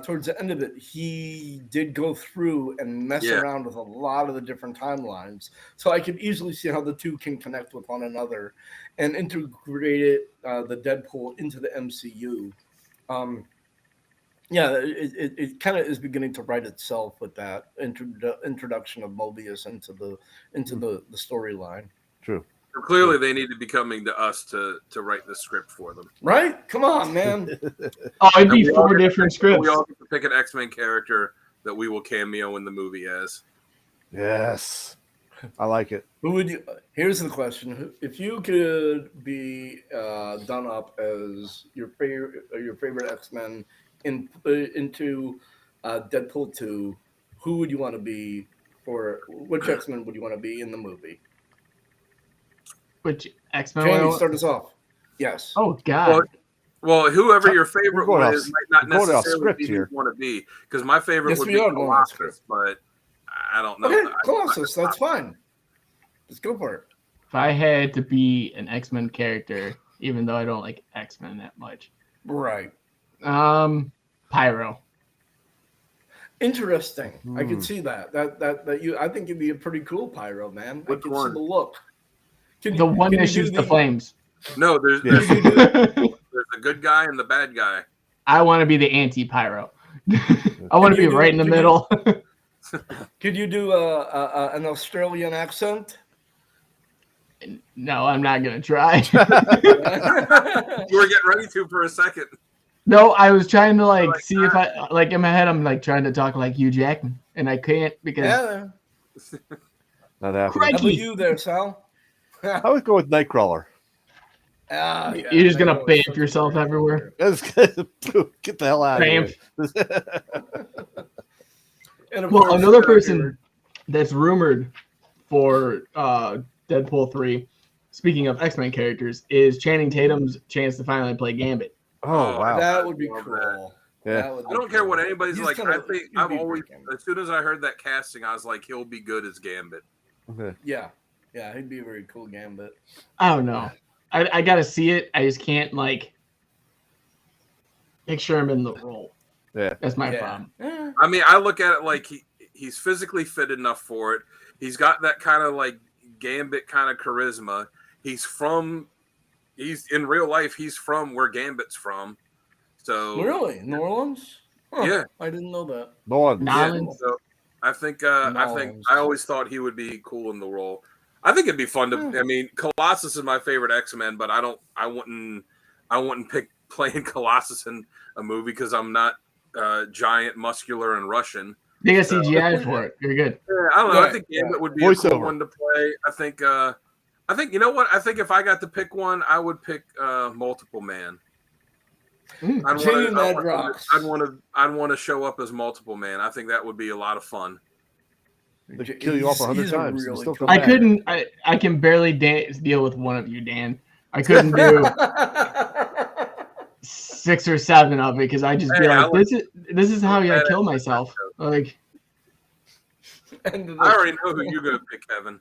towards the end of it, he did go through and mess around with a lot of the different timelines. So I could easily see how the two can connect with one another and integrate the Deadpool into the MCU. It kind of is beginning to write itself with that introduction of Mobius into the storyline. True. So clearly, they need to be coming to us to write the script for them. Right? Come on, man. It'd be 4 different scripts. We all get to pick an X-Men character that we will cameo in the movie as. Yes. I like it. Who would you? Here's the question: if you could be done up as your favorite X-Men into Deadpool 2, who would you want to be? For which X-Men would you want to be in the movie? Which X-Men? Jamie, start us off. Yes. Oh God. Well, whoever your favorite one is might not necessarily be who you here. want to be. Because my favorite would be Colossus, but I don't know. Okay, Colossus, that's fine. Let's go for it. If I had to be an X-Men character, even though I don't like X-Men that much, right? Pyro. Interesting. I can see that. That you. I think you'd be a pretty cool Pyro, man. I can see the look. The one that shoots the flames. No, there's the good guy and the bad guy. I want to be the anti-Pyro. I want to be right in the middle. Could you do an Australian accent? No, I'm not going to try. You were getting ready to for a second. No, I was trying to see if I in my head I'm trying to talk like Hugh Jackman, and I can't because not happening. How about you there, Sal? I would go with Nightcrawler. You're just gonna bamf yourself everywhere. Get the hell out of here. Well, another person that's rumored for Deadpool 3, speaking of X-Men characters, is Channing Tatum's chance to finally play Gambit. Oh wow, that would be cool. Yeah. I don't care what anybody's like. I think I've always, as soon as I heard that casting, I was like, he'll be good as Gambit. Okay. Yeah, he'd be a very cool Gambit. I don't know. I gotta see it. I just can't picture him in the role. Yeah, that's my problem. I mean, I look at it like he's physically fit enough for it. He's got that kind of Gambit kind of charisma. He's in real life. He's from where Gambit's from. So really, New Orleans? Huh, yeah, I didn't know that. New Orleans. Yeah, so I think I always thought he would be cool in the role. I think it'd be fun to. I mean, Colossus is my favorite X-Men, but I wouldn't pick playing Colossus in a movie because I'm not giant, muscular, and Russian. They got CGI for it. You're good. Yeah, I don't know. Right, I think Gambit would be a Voiceover. cool one to play. I think you know what? I think if I got to pick one, I would pick Multiple Man. Jamie Madrox. I'd want to show up as Multiple Man. I think that would be a lot of fun. They could kill you off 100 He's a times. and really still cool come I back. couldn't. I can barely deal with one of you, Dan. I couldn't do 6 or 7 of it because I just be Hey, like, this is how I kill myself. Like, I already know who you're gonna pick, Kevin.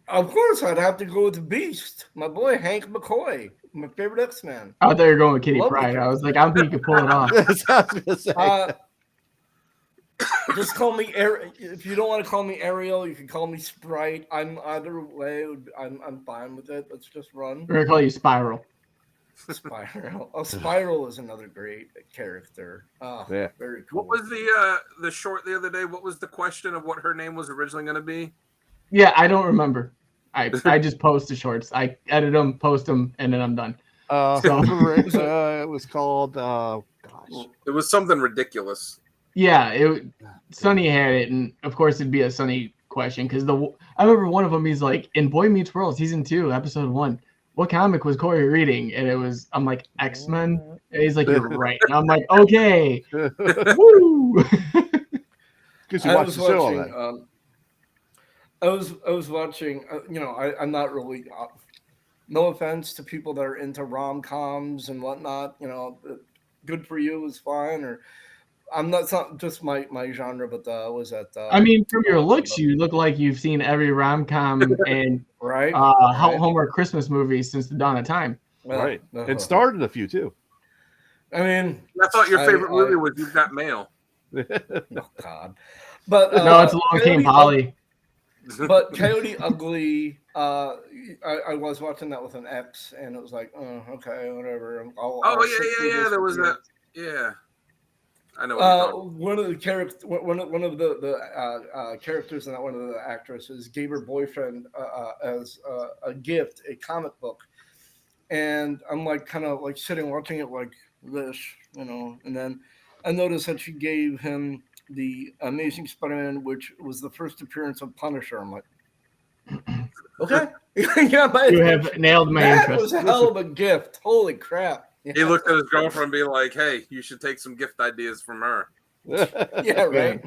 Of course, I'd have to go with the Beast, my boy Hank McCoy, my favorite X-Man. I thought you were going with Kitty Love Pryde. the I was like, I don't think you could pull it off. That's what I was gonna say. Just call me if you don't want to call me Ariel, you can call me Sprite. I'm either way. I'm fine with it. Let's just run. We're gonna call you Spiral. Spiral. Oh, Spiral is another great character. Oh, Yeah. very cool. What was the short the other day? What was the question of what her name was originally going to be? Yeah, I don't remember. I just post the shorts. I edit them, post them, and then I'm done. It was called. Gosh. It was something ridiculous. Yeah, Sonny had it, and of course it'd be a Sonny question because I remember one of them. He's like, in Boy Meets World season 2, episode 1. What comic was Corey reading? And I'm like, X-Men. And he's like, you're right. And I'm like, okay. Woo! Because you watched the show all that. I was watching. I'm not really. No offense to people that are into rom-coms and whatnot. Good for you is fine. Or I'm not. It's not just my genre, but was that? I mean, from your looks, you look like you've seen every rom-com and right, Hallmark Christmas movie since the dawn of time. Right, and starred in a few too. I mean, I thought your favorite movie was You've Got Mail. Oh God, but no, it's Long Came Polly. But Coyote Ugly, I was watching that with an ex, and it was like, oh, okay, whatever. Yeah. There was that. Yeah. I know. One of the characters, one of the characters in that, one of the actresses gave her boyfriend as a gift a comic book, and I'm like kind of like sitting watching it like this, and then I noticed that she gave him the Amazing Spider-Man, which was the first appearance of Punisher. I'm like, okay, you have nailed my interest. That was a hell of a gift. Holy crap. Yeah. He looked at his girlfriend and be like, hey, you should take some gift ideas from her. Yeah, right.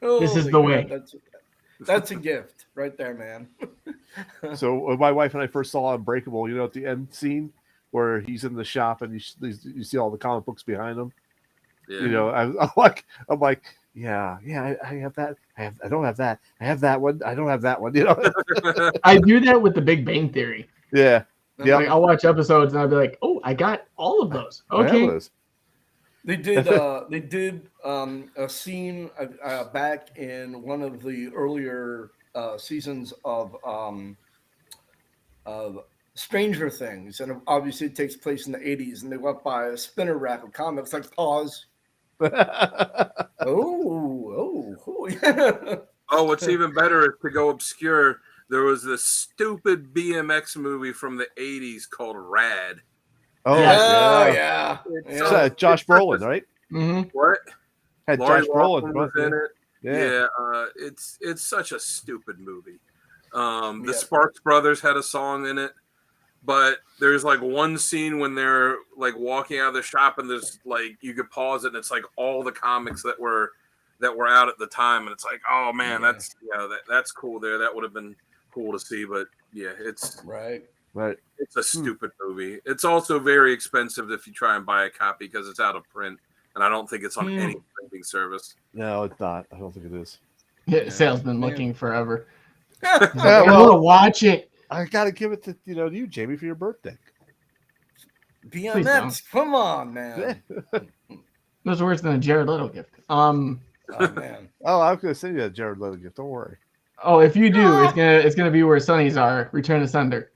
This is the way. That's a gift right there, man. So when my wife and I first saw Unbreakable, at the end scene where he's in the shop and you see all the comic books behind him. Yeah. I'm like, yeah, I have that. I don't have that. I have that one. I don't have that one. I do that with the Big Bang Theory. Yeah. Yeah. Like, I'll watch episodes and I'll be like, oh, I got all of those. Okay. They did a scene back in one of the earlier seasons of Stranger Things, and obviously it takes place in the 80s, and they went by a spinner rack of comics, like pause. Oh, what's even better is to go obscure. There was this stupid BMX movie from the 80s called Rad. Oh, yeah. It's Josh Brolin, right? Mm-hmm. What? Had Laurie Josh Brolin was in it. Yeah. It's such a stupid movie. The Sparks Brothers had a song in it, but there's like one scene when they're like walking out of the shop and there's like you could pause it and it's like all the comics that were out at the time, and it's like, oh man, that's cool there. That would have been cool to see, but yeah, it's right. It's a stupid movie. It's also very expensive if you try and buy a copy because it's out of print, and I don't think it's on any printing service. No, it's not. I don't think it is. Yeah, salesman looking forever. I want to watch it. I gotta give it to you, Jamie, for your birthday. BMX, come on, man. Those are worse than a Jared Leto gift. Oh man. Oh, I was gonna send you a Jared Leto gift. Don't worry. Oh, if you do, it's gonna be where Sonny's are. Return to Sender.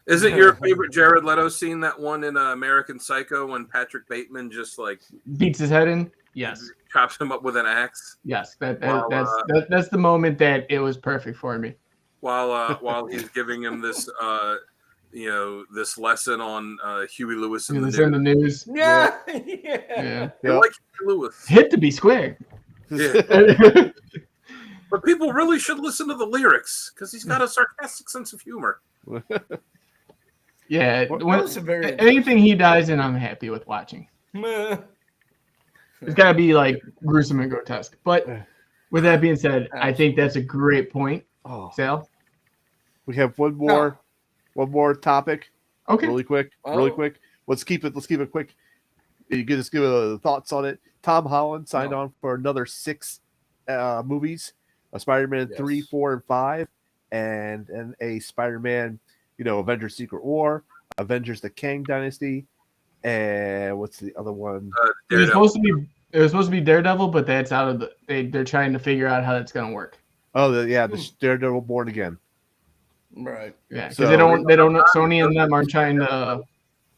Is it your favorite Jared Leto scene, that one in American Psycho when Patrick Bateman just like beats his head in? Yes. Chops him up with an axe? Yes. That's the moment that it was perfect for me. While he's giving him this this lesson on Huey Lewis and You the listen to News. the news. Yeah. Yeah. They like Huey Lewis. Hit to be squared. Yeah. But people really should listen to the lyrics because he's got a sarcastic sense of humor. Yeah. Well, that's a very Anything he dies in, I'm happy with watching. Meh. It's got to be like gruesome and grotesque. But with that being said, I think that's a great point, Oh, Sal. we have one more topic. Okay. Really quick. Let's keep it quick. You can just give thoughts on it. Tom Holland signed on for another 6 movies: a Spider-Man 3, 4, and 5, and a Spider-Man, Avengers: Secret War, Avengers: The Kang Dynasty, and what's the other one? It was supposed to be Daredevil, but that's out of they're trying to figure out how that's going to work. Oh, the Daredevil Born Again. Right. Yeah, because So- they don't Sony and them are trying to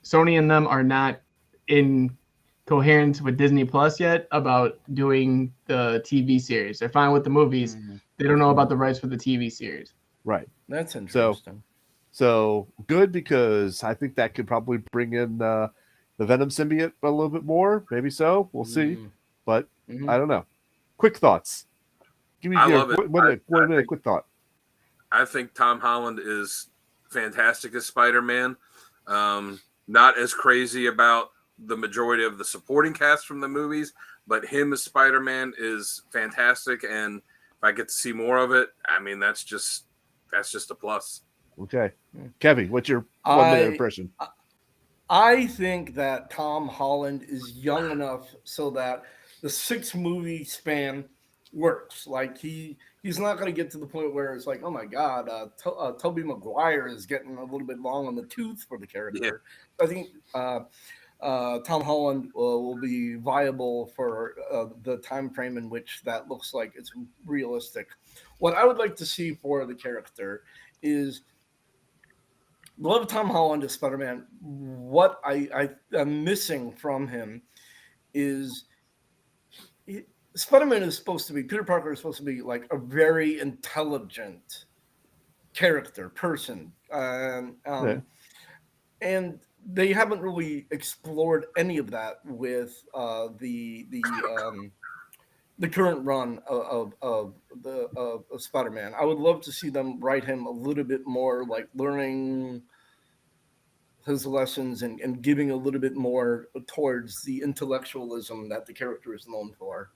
Sony and them are not in coherence with Disney Plus yet about doing the TV series. They're fine with the movies. They don't know about the rights for the TV series. Right. That's interesting. So good, because I think that could probably bring in the Venom symbiote a little bit more. Maybe so. We'll see. But I don't know. Quick thoughts. Give me I your love it. 1 minute quick thought. I think Tom Holland is fantastic as Spider-Man. Not as crazy about the majority of the supporting cast from the movies, but him as Spider-Man is fantastic. And if I get to see more of it, I mean, that's just a plus. Okay. Kevin, what's your 1 minute impression? I think that Tom Holland is young enough so that the 6 movie span works. Like he's not going to get to the point where it's like, oh my God, Tobey Maguire is getting a little bit long on the tooth for the character. Yeah. I think Tom Holland will be viable for the time frame in which that looks like it's realistic. What I would like to see for the character is love Tom Holland as Spider-Man. What I'm missing from him is Spider-Man is supposed to be, Peter Parker is supposed to be like a very intelligent person. And they haven't really explored any of that with the current run of Spider-Man. I would love to see them write him a little bit more, like learning his lessons and giving a little bit more towards the intellectualism that the character is known for.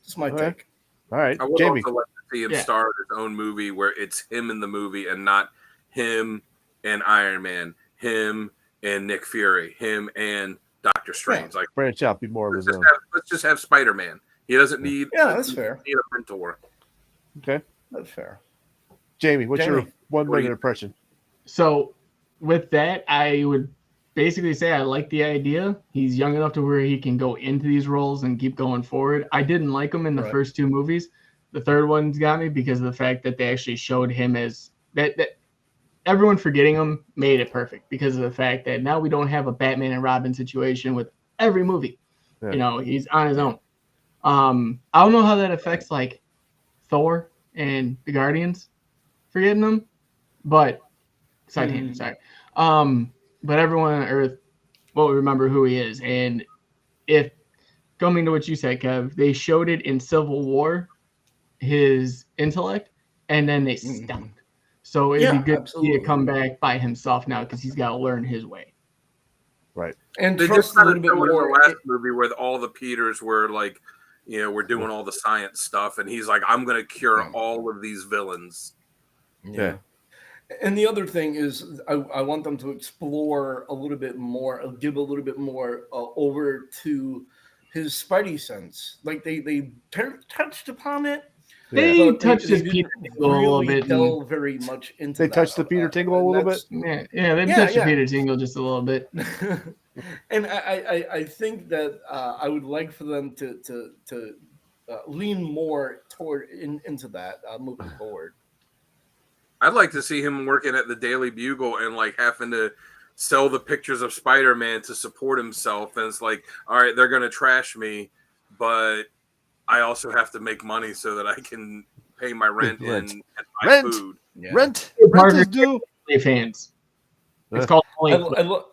That's my take. All right, I would Jamie. also like to see him star his own movie where it's him in the movie and not him and Iron Man, him and Nick Fury, him and Doctor Strange. Like branch out, be more of his own. Let's just have Spider-Man. He doesn't need. That's fair. Need a mentor. Okay, that's fair. Jamie, what's your 1 minute impression? So, with that, I would basically say I like the idea. He's young enough to where he can go into these roles and keep going forward. I didn't like him in the first 2 movies. The third one's got me because of the fact that they actually showed him as that everyone forgetting him made it perfect because of the fact that now we don't have a Batman and Robin situation with every movie. Yeah. He's on his own. I don't know how that affects like Thor and the Guardians forgetting them, but sorry. But everyone on Earth will remember who he is. And if coming to what you said, Kev, they showed it in Civil War, his intellect, and then they stopped. So it'd be good to see it come back by himself now because he's got to learn his way. Right. And they trust just a little bit more. In the last movie where all the Peters were like, we're doing all the science stuff, and he's like, I'm going to cure all of these villains. Yeah. And the other thing is, I want them to explore a little bit more, give a little bit more over to his Spidey sense. Like they touched upon it. They touched his Peter Tingle a little bit. Delve very much into they touched the Peter Tingle a little bit. Yeah, they touched the Peter Tingle just a little bit. And I think that I would like for them to lean more toward into that moving forward. I'd like to see him working at the Daily Bugle and like having to sell the pictures of Spider-Man to support himself. And it's like, all right, they're going to trash me, but I also have to make money so that I can pay my rent and buy food. Yeah. Rent Parker is due. Fans. It's called I, Only Flip. I, lo-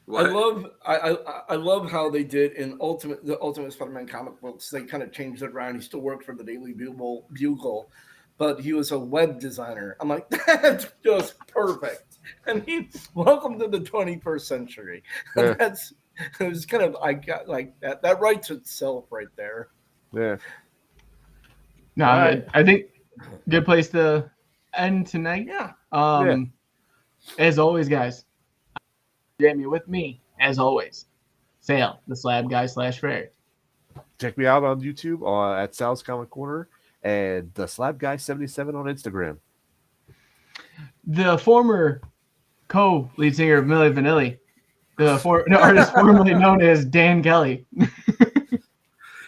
I What? love I love how they did in the Ultimate Spider-Man comic books. They kind of changed it around. He still worked for the Daily Bugle, but he was a web designer. I'm like, that's just perfect. I mean, welcome to the 21st century. Yeah. It was kind of I got like that. That writes itself right there. Yeah. No, All right. I think good place to end tonight. Yeah. As always, guys, Jamie with me, as always, Sale, the Slab Guy /Frere. Check me out on YouTube at Sal's Comic Corner and the Slab Guy 77 on Instagram. The former co-lead singer of Milli Vanilli, the artist formerly known as Dan Kelly.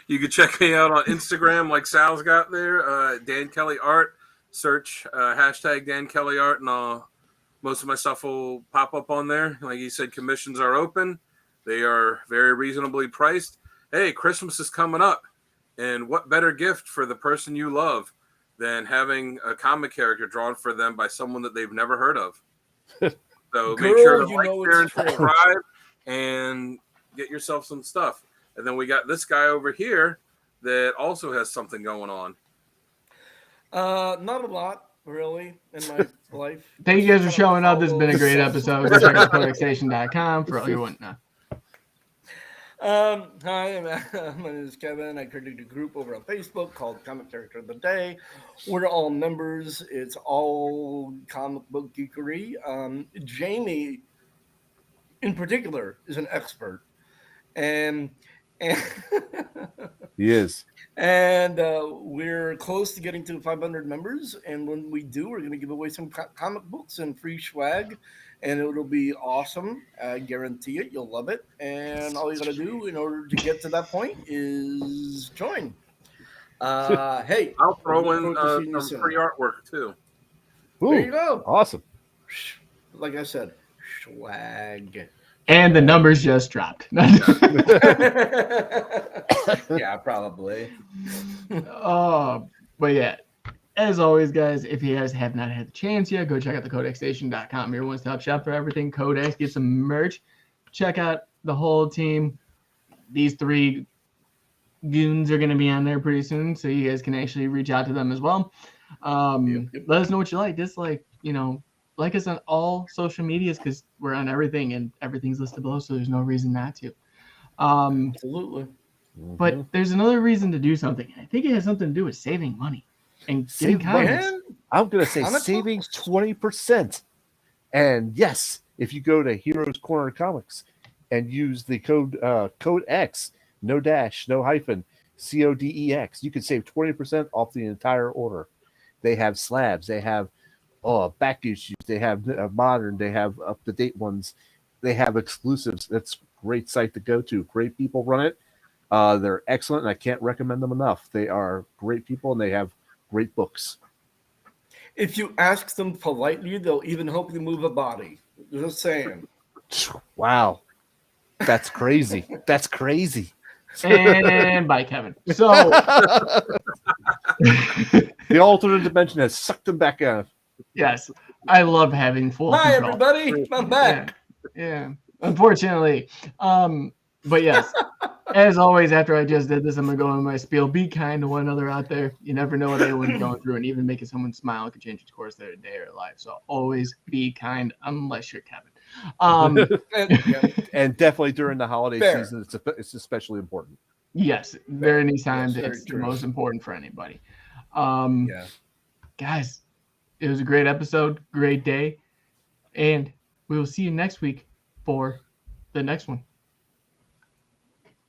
You can check me out on Instagram, like Sal's got there. Dan Kelly Art. Search hashtag Dan Kelly Art, and most of my stuff will pop up on there. Like you said, commissions are open. They are very reasonably priced. Hey, Christmas is coming up, and what better gift for the person you love than having a comic character drawn for them by someone that they've never heard of? So make sure to like, share, and subscribe, and get yourself some stuff. And then we got this guy over here that also has something going on. Not a lot, really, in my life. Thank you guys for showing up. This has been a great episode. Go check out codexstation.com for all your whatnot. Hi, my name is Kevin. I created a group over on Facebook called Comic Character of the Day. We're all members. It's all comic book geekery. Jamie, in particular, is an expert. And He is. And we're close to getting to 500 members. And when we do, we're going to give away some comic books and free swag. And it'll be awesome. I guarantee it. You'll love it. And all you got to do in order to get to that point is join. Hey, I'll throw in some free artwork, too. Ooh, there you go. Awesome. Like I said, swag. And the numbers just dropped. Yeah, probably. But yeah, as always, guys, if you guys have not had the chance yet, go check out the codexstation.com. Your one-stop shop for everything Codex. Get some merch. Check out the whole team. These 3 goons are going to be on there pretty soon, so you guys can actually reach out to them as well. Yep. Let us know what you like. Just like us on all social medias, because we're on everything and everything's listed below, so there's no reason not to. Absolutely. But there's another reason to do something. I think it has something to do with saving money and getting comics. I'm going to say saving 20%. And yes, if you go to Heroscornercomics and use the code X, no dash, no hyphen, CODEX, you can save 20% off the entire order. They have slabs. They have back issues. They have modern. They have up-to-date ones. They have exclusives. That's a great site to go to. Great people run it. They're excellent, and I can't recommend them enough. They are great people, and they have great books. If you ask them politely, they'll even help you move a body. Just saying. Wow. That's crazy. That's crazy. And bye, Kevin. So the alternate dimension has sucked them back out. Yes, I love having full Hi, control. everybody. I'm back. Yeah. Unfortunately. But yes, as always, after I just did this, I'm going to go in my spiel. Be kind to one another out there. You never know what anyone's going through, and even making someone smile could change the course of their day or life. So always be kind, unless you're Kevin. And definitely during the holiday season, it's especially important. Yes, during these times, Yes, it's the most important for anybody. Yeah. Guys, it was a great episode, great day, and we will see you next week for the next one.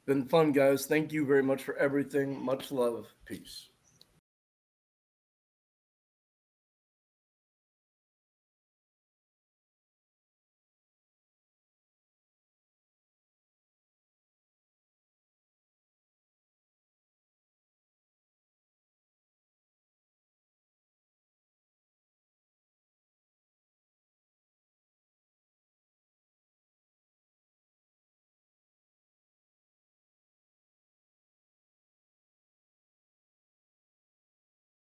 Been fun, guys. Thank you very much for everything. Much love. Peace.